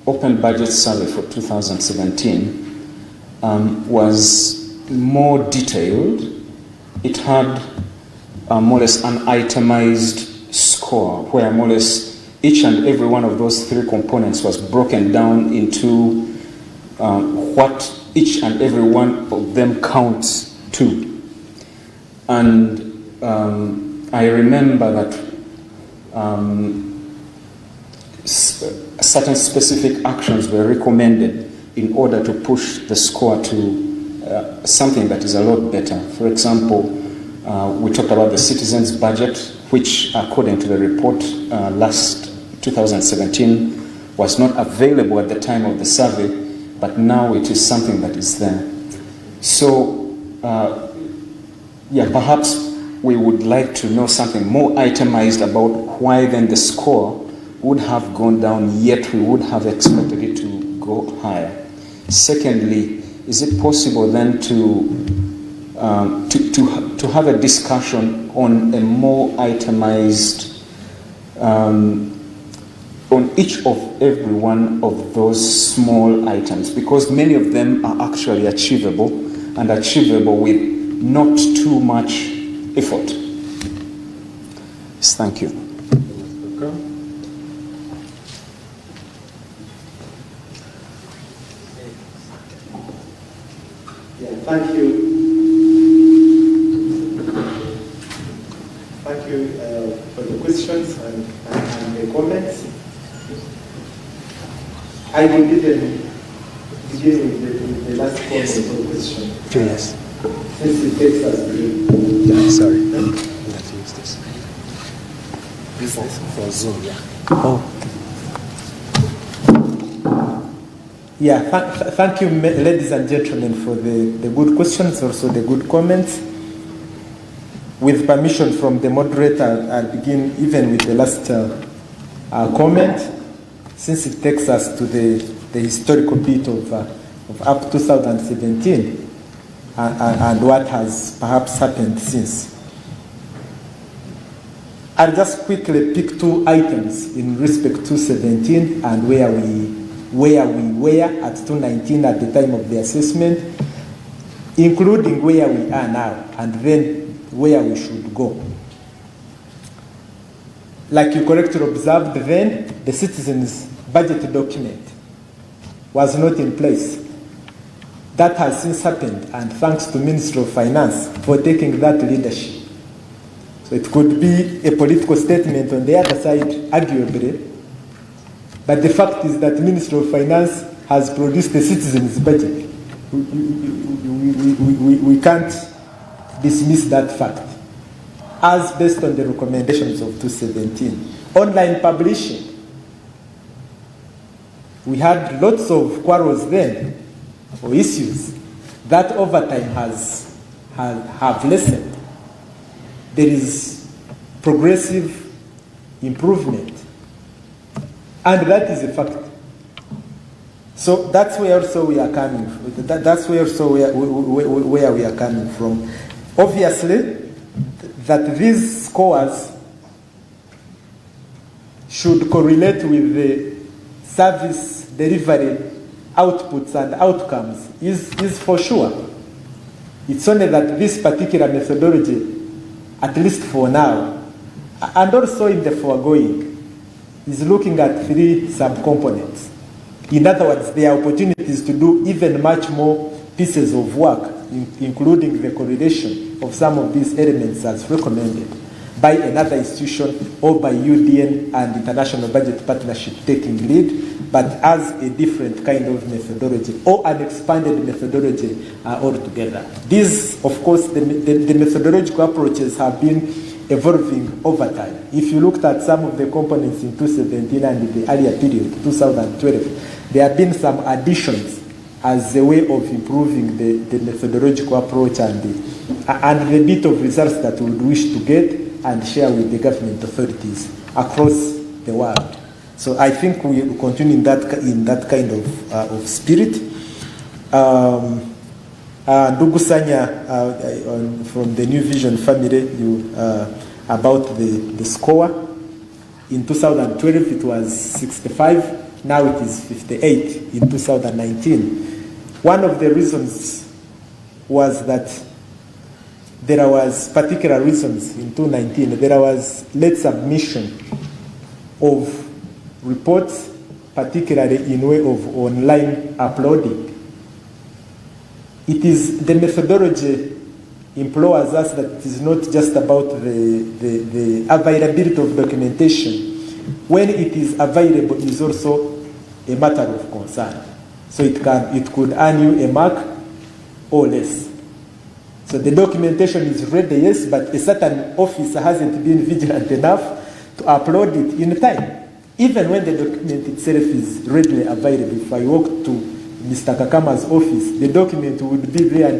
open budget survey for 2017 was more detailed. It had more or less an itemized score, where more or less each and every one of those three components was broken down into what each and every one of them counts to. And I remember that certain specific actions were recommended in order to push the score to something that is a lot better. For example, we talked about the citizens' budget, which according to the report last 2017 was not available at the time of the survey, but now it is something that is there. So, perhaps we would like to know something more itemized about why then the score would have gone down, yet we would have expected it to go higher. Secondly, is it possible then to have a discussion on a more itemized, on each of every one of those small items, because many of them are actually achievable and achievable with not too much effort. Yes, thank you. Thank you. Thank you for the questions and the comments. I will begin with the last comment of the question. Yes. Since it takes us to... Sorry. Let's use this. For Zoom, yeah. Oh. Yeah, thank you, ladies and gentlemen, for the good questions, also the good comments. With permission from the moderator, I'll begin even with the last comment, since it takes us to the historical bit of up 2017 and what has perhaps happened since. I'll just quickly pick two items in respect to 17 and where we were at 2019 at the time of the assessment, including where we are now, and then where we should go. Like you correctly observed then, the citizens' budget document was not in place. That has since happened, and thanks to Ministry of Finance for taking that leadership. So it could be a political statement on the other side, arguably, but the fact is that the Ministry of Finance has produced a citizens' budget. We can't dismiss that fact, as based on the recommendations of 2017. Online publishing. We had lots of quarrels then, or issues, that over time have lessened. There is progressive improvement. And that is a fact. So that's where also we are coming from. That's where also where we are coming from. Obviously, that these scores should correlate with the service delivery outputs and outcomes is for sure. It's only that this particular methodology, at least for now, and also in the foregoing, is looking at three subcomponents. In other words, there are opportunities to do even much more pieces of work, including the correlation of some of these elements as recommended by another institution or by UDN and International Budget Partnership taking lead, but as a different kind of methodology or an expanded methodology altogether. These, of course, the methodological approaches have been evolving over time. If you looked at some of the components in 2017 and in the earlier period, 2012, there have been some additions as a way of improving the methodological approach and the bit of results that we would wish to get and share with the government authorities across the world. So I think we will continue in that kind of spirit. Ndugu Sanya from the New Vision family, about the score. In 2012 it was 65, now it is 58 in 2019. One of the reasons was that there was particular reasons in 2019. There was late submission of reports, particularly in way of online uploading. It is the methodology implores us that it is not just about the availability of documentation, when it is available is also a matter of concern. So it could earn you a mark or less. So the documentation is ready, yes, but a certain officer hasn't been vigilant enough to upload it in time. Even when the document itself is readily available, if I walk to Mr. Kakama's office, the document would be there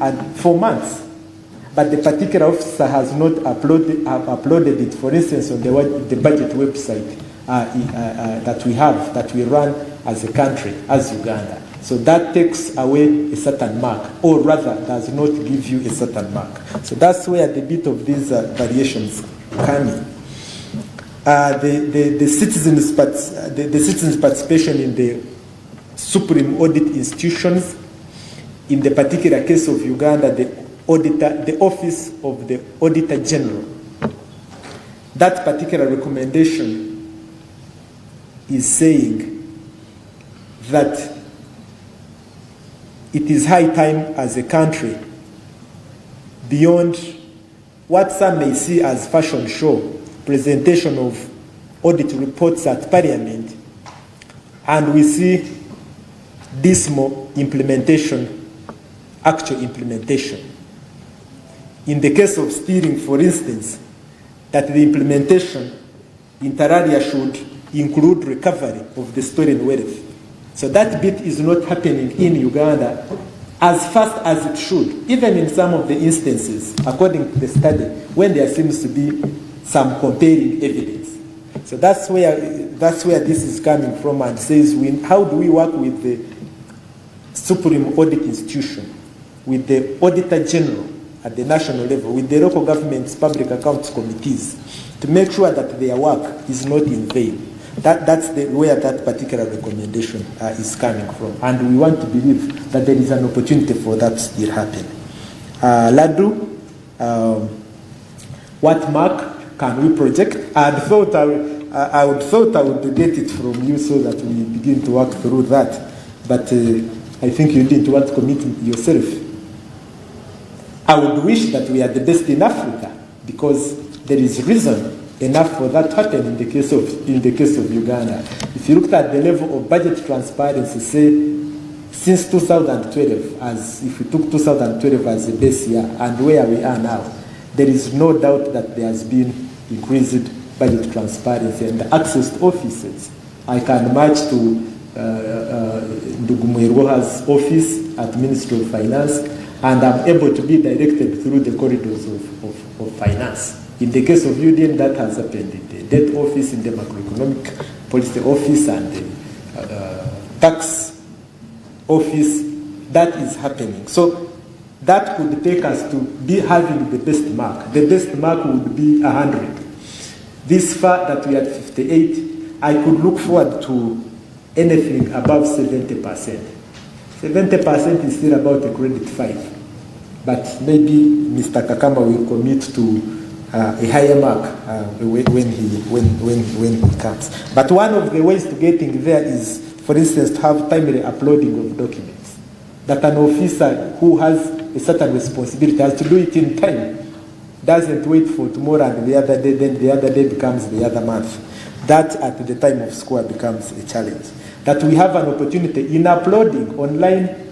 and for months. But the particular officer has not uploaded it, for instance, on the budget website that we run as a country, as Uganda. So that takes away a certain mark, or rather does not give you a certain mark. So that's where the bit of these variations come in. The citizens' participation in the supreme audit institutions, in the particular case of Uganda, the Office of the Auditor General. That particular recommendation is saying that it is high time as a country, beyond what some may see as fashion show, presentation of audit reports at Parliament, and we see dismal implementation, actual implementation. In the case of steering, for instance, that the implementation inter alia should include recovery of the stolen wealth. So that bit is not happening in Uganda as fast as it should, even in some of the instances, according to the study, when there seems to be some compelling evidence. So that's where this is coming from, and says, how do we work with the Supreme Audit Institution, with the Auditor General at the national level, with the local government's public accounts committees, to make sure that their work is not in vain. That's where that particular recommendation is coming from. And we want to believe that there is an opportunity for that to still happen. Ladu, what mark can we project? I thought I would get it from you so that we begin to work through that. But I think you didn't want to commit yourself. I would wish that we are the best in Africa, because there is reason enough for that to happen in the case of Uganda. If you looked at the level of budget transparency, say, since 2012, as if we took 2012 as the base year and where we are now, there is no doubt that there has been increased budget transparency and the access to offices. I can match to Ndugumweroha's office at Ministry of Finance, and I'm able to be directed through the corridors of finance. In the case of UDN, that has happened in the debt office, in the macroeconomic policy office, and the tax office. That is happening. So that could take us to be having the best mark. The best mark would be 100. This far that we are at 58, I could look forward to anything above 70%. 70% is still about a credit 5. But maybe Mr. Kakama will commit to a higher mark when he comes. But one of the ways to getting there is, for instance, to have timely uploading of documents. That an officer who has a certain responsibility has to do it in time. Doesn't wait for tomorrow and the other day, then the other day becomes the other month. That at the time of score becomes a challenge. That we have an opportunity in uploading online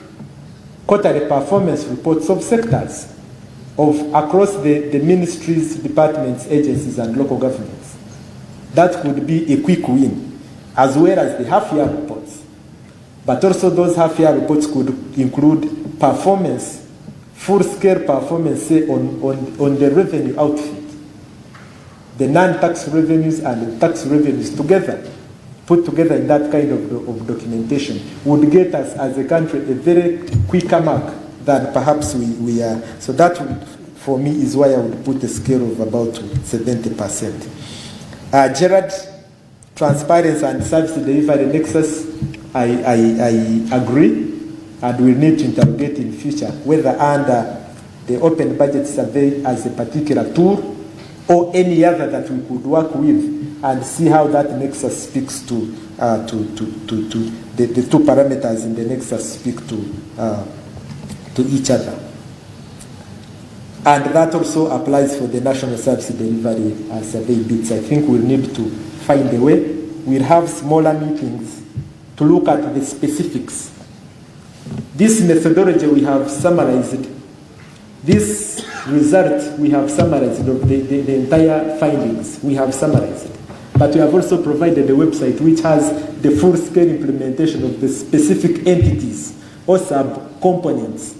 quarterly performance reports of sectors across the ministries, departments, agencies, and local governments. That could be a quick win, as well as the half-year reports. But also those half-year reports could include performance, full-scale performance, say, on the revenue outfit. The non-tax revenues and the tax revenues together, put together in that kind of documentation, would get us as a country a very quicker mark than perhaps we are. So that, for me, is why I would put a scale of about 70%. Gerard, transparency and service delivery nexus, I agree, and we need to interrogate in future whether under the open budget survey as a particular tool or any other that we could work with, and see how that nexus speaks to the two parameters in the nexus speak to each other. And that also applies for the national service delivery survey bits. I think we'll need to find a way. We'll have smaller meetings to look at the specifics. This methodology we have summarized, this result we have summarized of the entire findings, we have summarized. But we have also provided a website which has the full-scale implementation of the specific entities or sub-components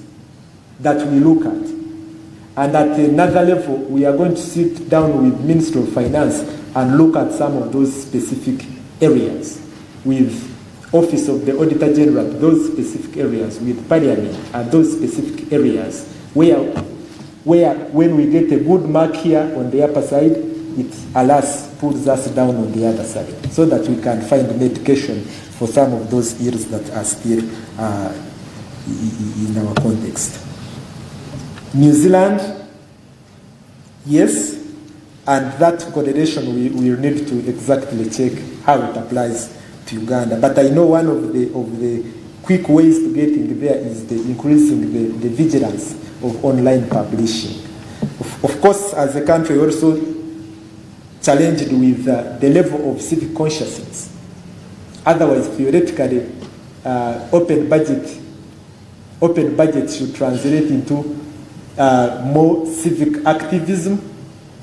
that we look at. And at another level, we are going to sit down with Ministry of Finance and look at some of those specific areas with Office of the Auditor General, those specific areas, with Parliament and those specific areas where when we get a good mark here on the upper side, it alas pulls us down on the other side, so that we can find medication for some of those ills that are still in our context. New Zealand, yes, and that correlation we will need to exactly check how it applies to Uganda. But I know one of the quick ways to getting there is increasing the vigilance of online publishing. Of course, as a country, also challenged with the level of civic consciousness. Otherwise, theoretically, open budget should translate into more civic activism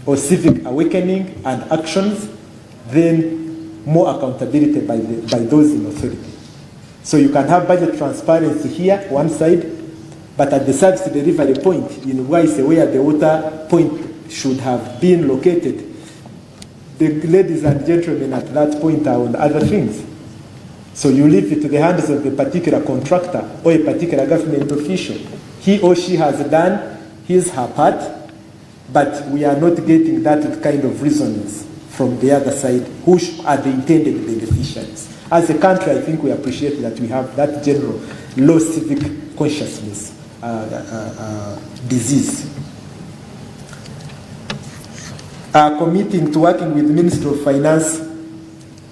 or civic awakening and actions, then more accountability by those in authority. So you can have budget transparency here, one side, but at the service delivery point, in Wise, where the water point should have been located, the ladies and gentlemen at that point are on other things. So you leave it to the hands of a particular contractor or a particular government official. He or she has done her part, but we are not getting that kind of resonance from the other side, who are the intended beneficiaries. As a country, I think we appreciate that we have that general low civic consciousness disease. Committing to working with the Ministry of Finance,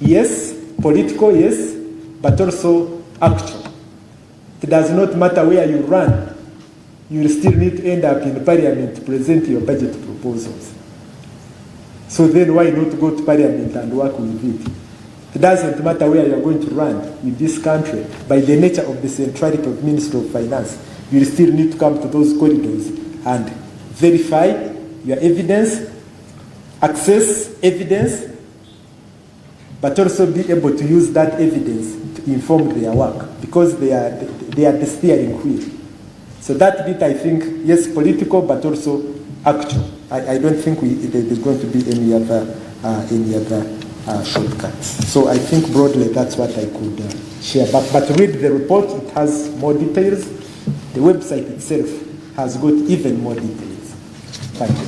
yes. Political, yes, but also actual. It does not matter where you run, you will still need to end up in Parliament to present your budget proposals. So then why not go to Parliament and work with it? It doesn't matter where you are going to run in this country. By the nature of the centrality of Ministry of Finance, you will still need to come to those corridors and verify your evidence, access evidence, but also be able to use that evidence to inform their work, because they are the steering wheel. So that bit, I think, yes, political, but also actual. I don't think there's going to be any other shortcuts. So I think broadly that's what I could share. But read the report; it has more details. The website itself has got even more details. Thank you.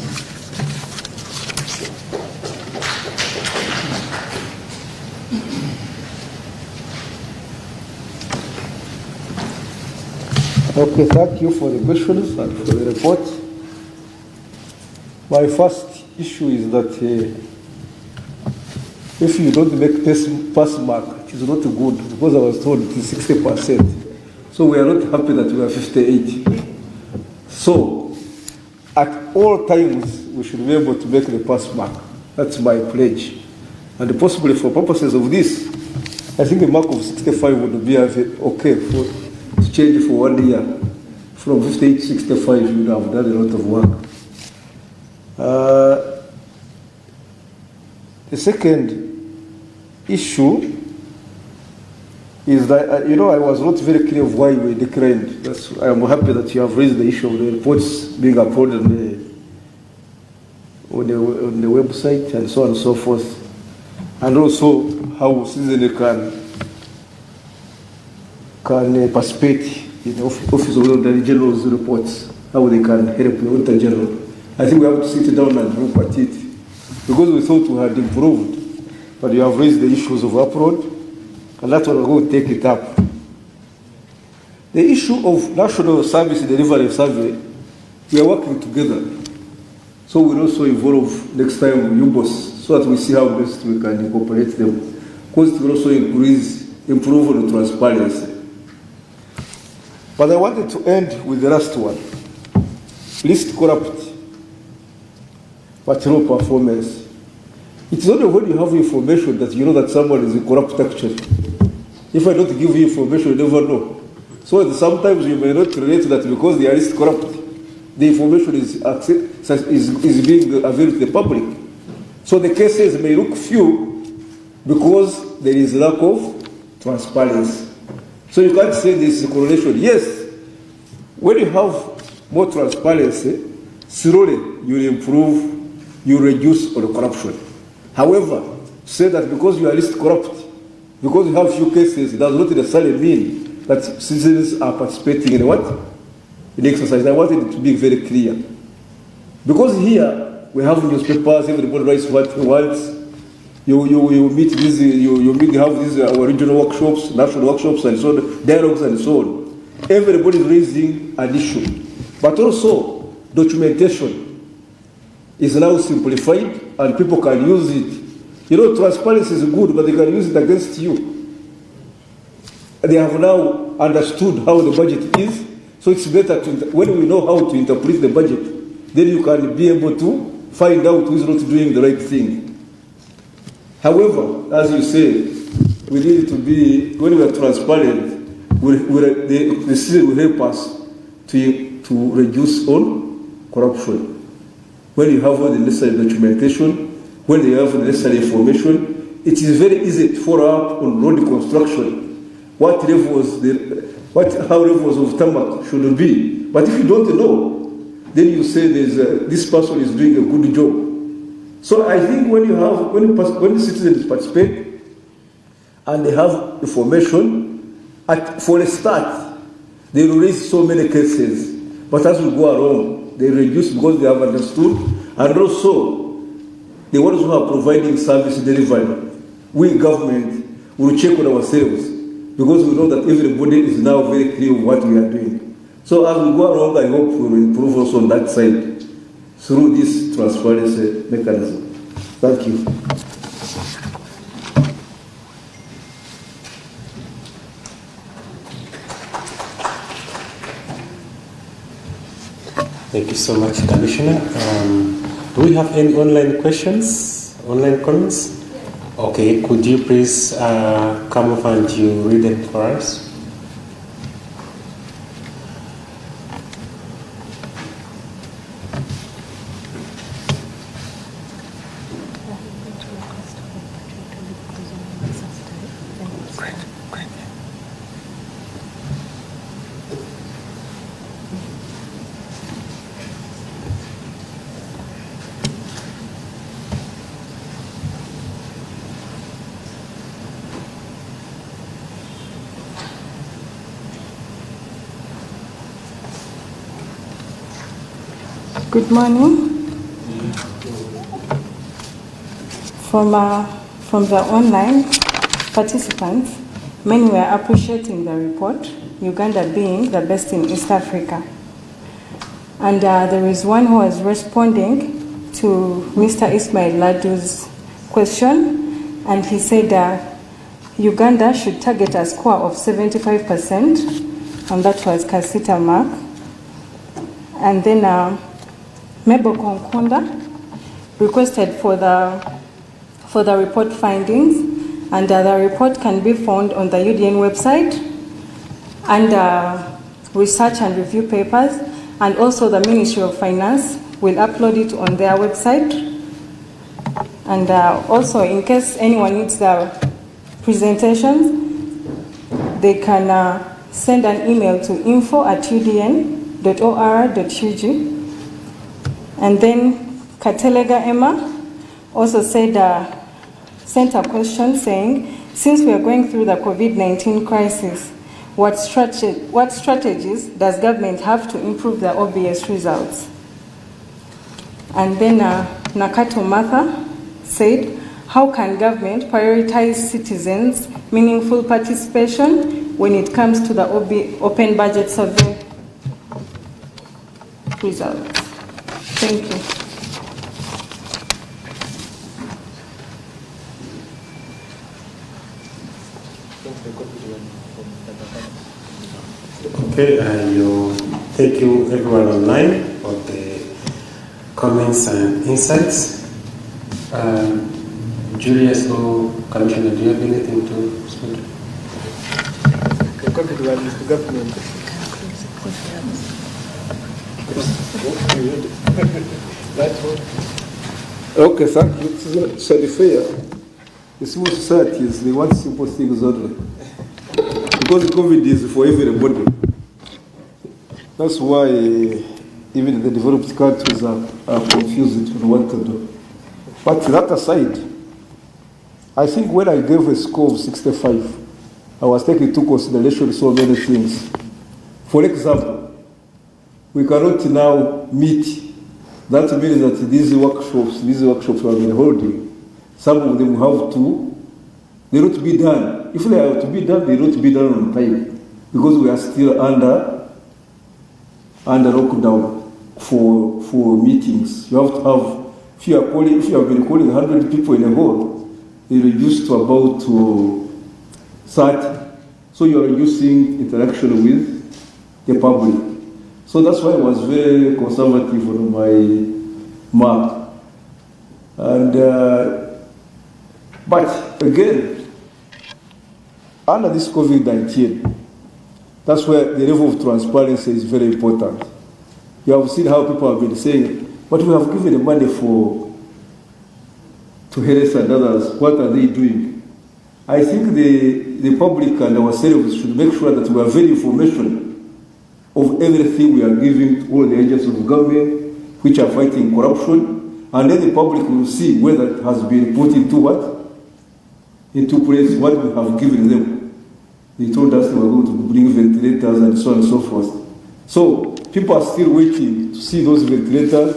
Okay, thank you for the questions and for the report. My first issue is that if you don't make pass mark, it is not good, because I was told it is 60%. So we are not happy that we are 58. So at all times, we should be able to make the pass mark. That's my pledge. And possibly for purposes of this, I think a mark of 65 would be okay to change for 1 year. From 58 to 65, you would have done a lot of work. The second issue is that, I was not very clear of why we declined. I am happy that you have raised the issue of the reports being uploaded on the website and so on and so forth. And also how citizens can participate in the Office of the Auditor General's reports, how they can help the Auditor General. I think we have to sit down and look at it, because we thought we had improved, but you have raised the issues of upload, and that's what we're going to take it up. The issue of National Service Delivery Survey, we are working together. So we'll also involve next time UBOS, so that we see how best we can incorporate them, because it will also improve on transparency. But I wanted to end with the last one. Least corrupt, but low performance. It's only when you have information that you know that someone is corrupt actually. If I don't give you information, you never know. So sometimes you may not relate that because they are least corrupt. The information is being available to the public. So the cases may look few because there is lack of transparency. So you can't say this is a correlation. Yes, when you have more transparency, slowly you will improve, you reduce all the corruption. However, say that because you are least corrupt, because you have few cases, it does not necessarily mean that citizens are participating in what? In exercise. I wanted it to be very clear. Because here we have newspapers, everybody writes what he wants. You meet these, you have these regional workshops, national workshops, and so on, dialogues and so on. Everybody is raising an issue. But also, documentation is now simplified and people can use it. You know, transparency is good, but they can use it against you. They have now understood how the budget is, so it's better when we know how to interpret the budget, then you can be able to find out who is not doing the right thing. However, as you say, we need to be, when we are transparent, the system will help us to reduce on corruption. When you have all the necessary documentation, when they have the necessary information, it is very easy to follow up on road construction. How levels of tarmac should be. But if you don't know, then you say this person is doing a good job. So I think when the citizens participate and they have information, for a start, they will raise so many cases. But as we go along, they reduce because they have understood, and also the ones who are providing service delivery, we government will check on ourselves because we know that everybody is now very clear of what we are doing. So as we go along, I hope we will improve also on that side through this transparency mechanism. Thank you. Thank you so much, Commissioner. Do we have any online questions, online comments? Okay, could you please come over and you read them for us? Good morning. From the online participants, many were appreciating the report, Uganda being the best in East Africa. And there is one who was responding to Mr. Ismail Ladu's question, and he said Uganda should target a score of 75%, and that was Kasita Mark. And then Mebo Konkunda requested for the report findings, and the report can be found on the UDN website under research and review papers, and also the Ministry of Finance will upload it on their website. And also, in case anyone needs the presentations, they can send an email to info@udn.or.ug. And then Katelega Emma also sent a question saying, since we are going through the COVID-19 crisis, what strategies does government have to improve the OBS results? And then Nakato Martha said, how can government prioritize citizens' meaningful participation when it comes to the open budget survey results? Thank you. Okay, thank you everyone online for the comments and insights. Julius or Commissioner, do you have anything to say? Okay, thank you. It's very fair. The civil societies, they want simple things only. Because COVID is for everybody. That's why even the developed countries are confused on what to do. But that aside, I think when I gave a score of 65, I was taking into consideration so many things. For example, we cannot now meet. That means that these workshops we have been holding, some of them they not be done. If they are to be done, they not be done on time, because we are still under lockdown for meetings. You have to have, if you have been calling 100 people in a hall, they reduce to about 30. So you are reducing interaction with the public. So that's why I was very conservative on my mark. And but again, under this COVID-19, that's where the level of transparency is very important. You have seen how people have been saying, but we have given the money to health and others. What are they doing? I think the public and ourselves should make sure that we have very information of everything we are giving to all the agencies of government which are fighting corruption, and then the public will see whether it has been put into what? Into place, what we have given them. They told us they were going to bring ventilators and so on and so forth. So people are still waiting to see those ventilators.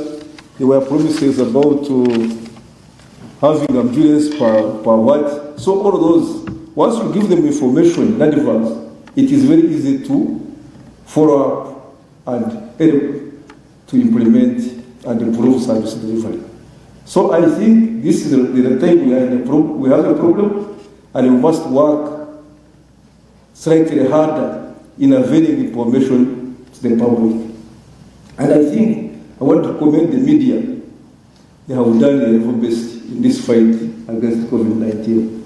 There were promises about having ambulance per what. So all of those, once you give them information in advance, it is very easy to follow up and help to implement and improve service delivery. So I think this is the time we have a problem, and we must work slightly harder in availing information to the public. And I think I want to commend the media. They have done their level best in this fight against COVID-19.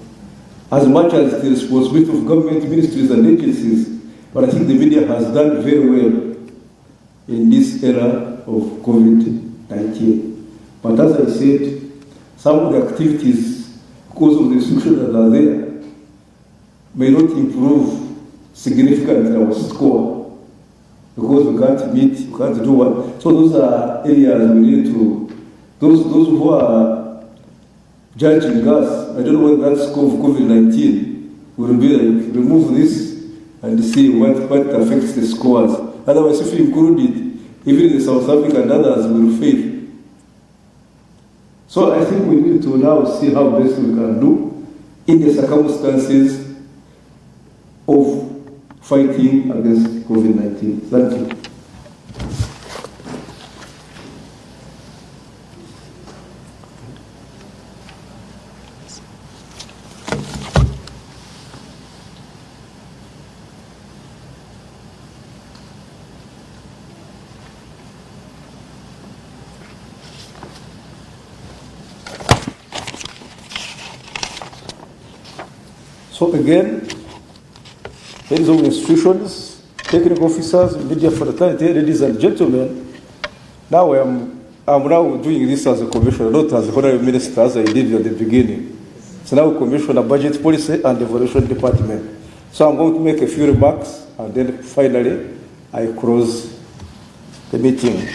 As much as the responsibility of government ministries and agencies, but I think the media has done very well in this era of COVID-19. But as I said, some of the activities, because of the restrictions that are there, may not improve significantly our score, because we can't meet, we can't do what. So those are areas we need to, those who are judging us, I don't know whether that score of COVID-19 will be like, remove this and see what affects the scores. Otherwise, if you include it, even the South Africa and others will fail. So I think we need to now see how best we can do in the circumstances of fighting against COVID-19. Thank you. So again, heads of institutions, technical officers, media fraternity, ladies and gentlemen, now I'm now doing this as a commissioner, not as a honorary minister as I did at the beginning. So now commissioner budget policy and evaluation department. So I'm going to make a few remarks and then finally I close the meeting.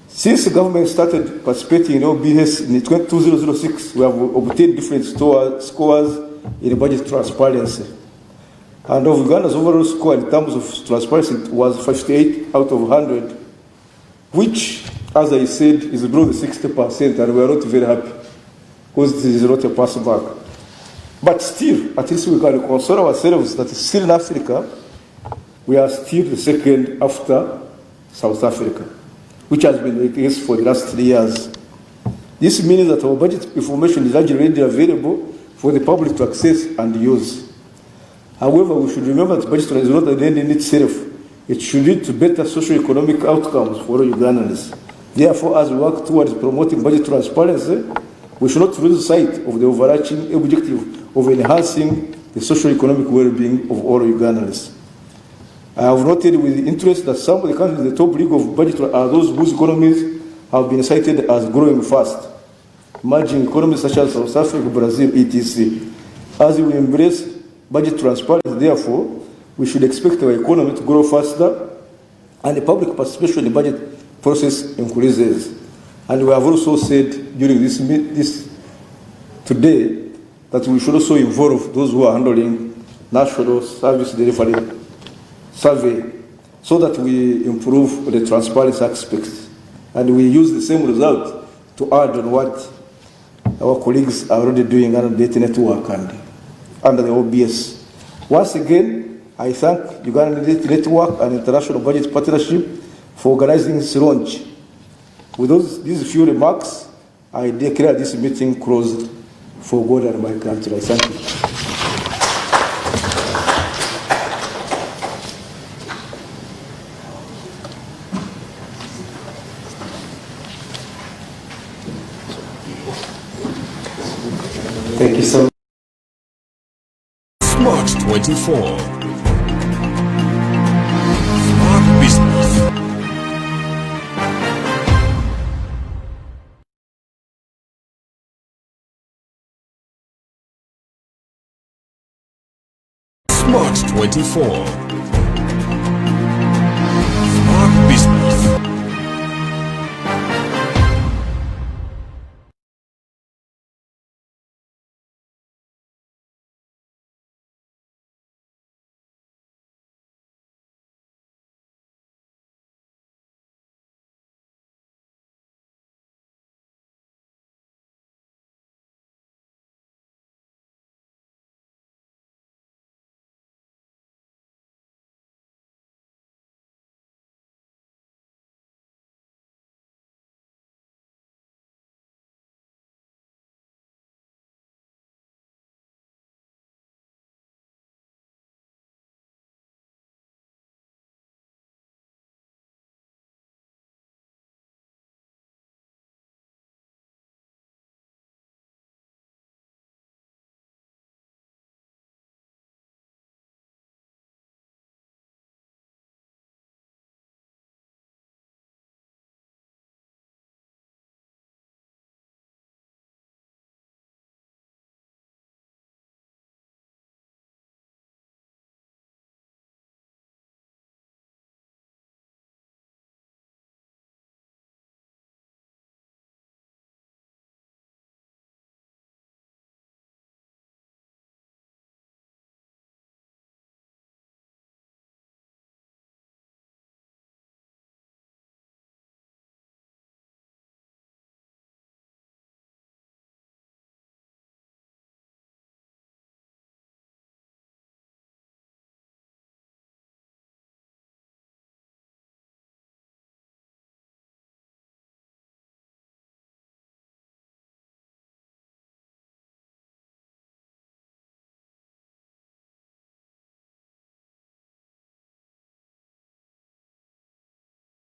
Since the government started participating in OBS in 2006, we have obtained different scores in budget transparency. And of Uganda's overall score in terms of transparency was 58 out of 100, which, as I said, is below the 60%, and we are not very happy, because this is not a pass back. But still, at least we can console ourselves that still in Africa, we are still the second after South Africa, which has been the case for the last 3 years. This means that our budget information is largely readily available for the public to access and use. However, we should remember that budget is not an end in itself. It should lead to better socio-economic outcomes for Ugandans. Therefore, as we work towards promoting budget transparency, We should not lose sight of the overarching objective of enhancing the socio-economic well-being of all Ugandans. I have noted with interest that some of the countries in the top league of budget are those whose economies have been cited as growing fast. Emerging economies such as South Africa, Brazil, etc. As we embrace budget transparency, therefore, we should expect our economy to grow faster and the public participation in the budget process increases. And we have also said during this today that we should also involve those who are handling national service delivery survey so that we improve the transparency aspects. And we use the same result to add on what our colleagues are already doing under the Debt Network and under the OBS. Once again, I thank Uganda Debt Network and International Budget Partnership for organizing this launch. With these few remarks, I declare this meeting closed for God and my country. I thank you. Thank you so much. Smart 24. Smart Business. Smart 24.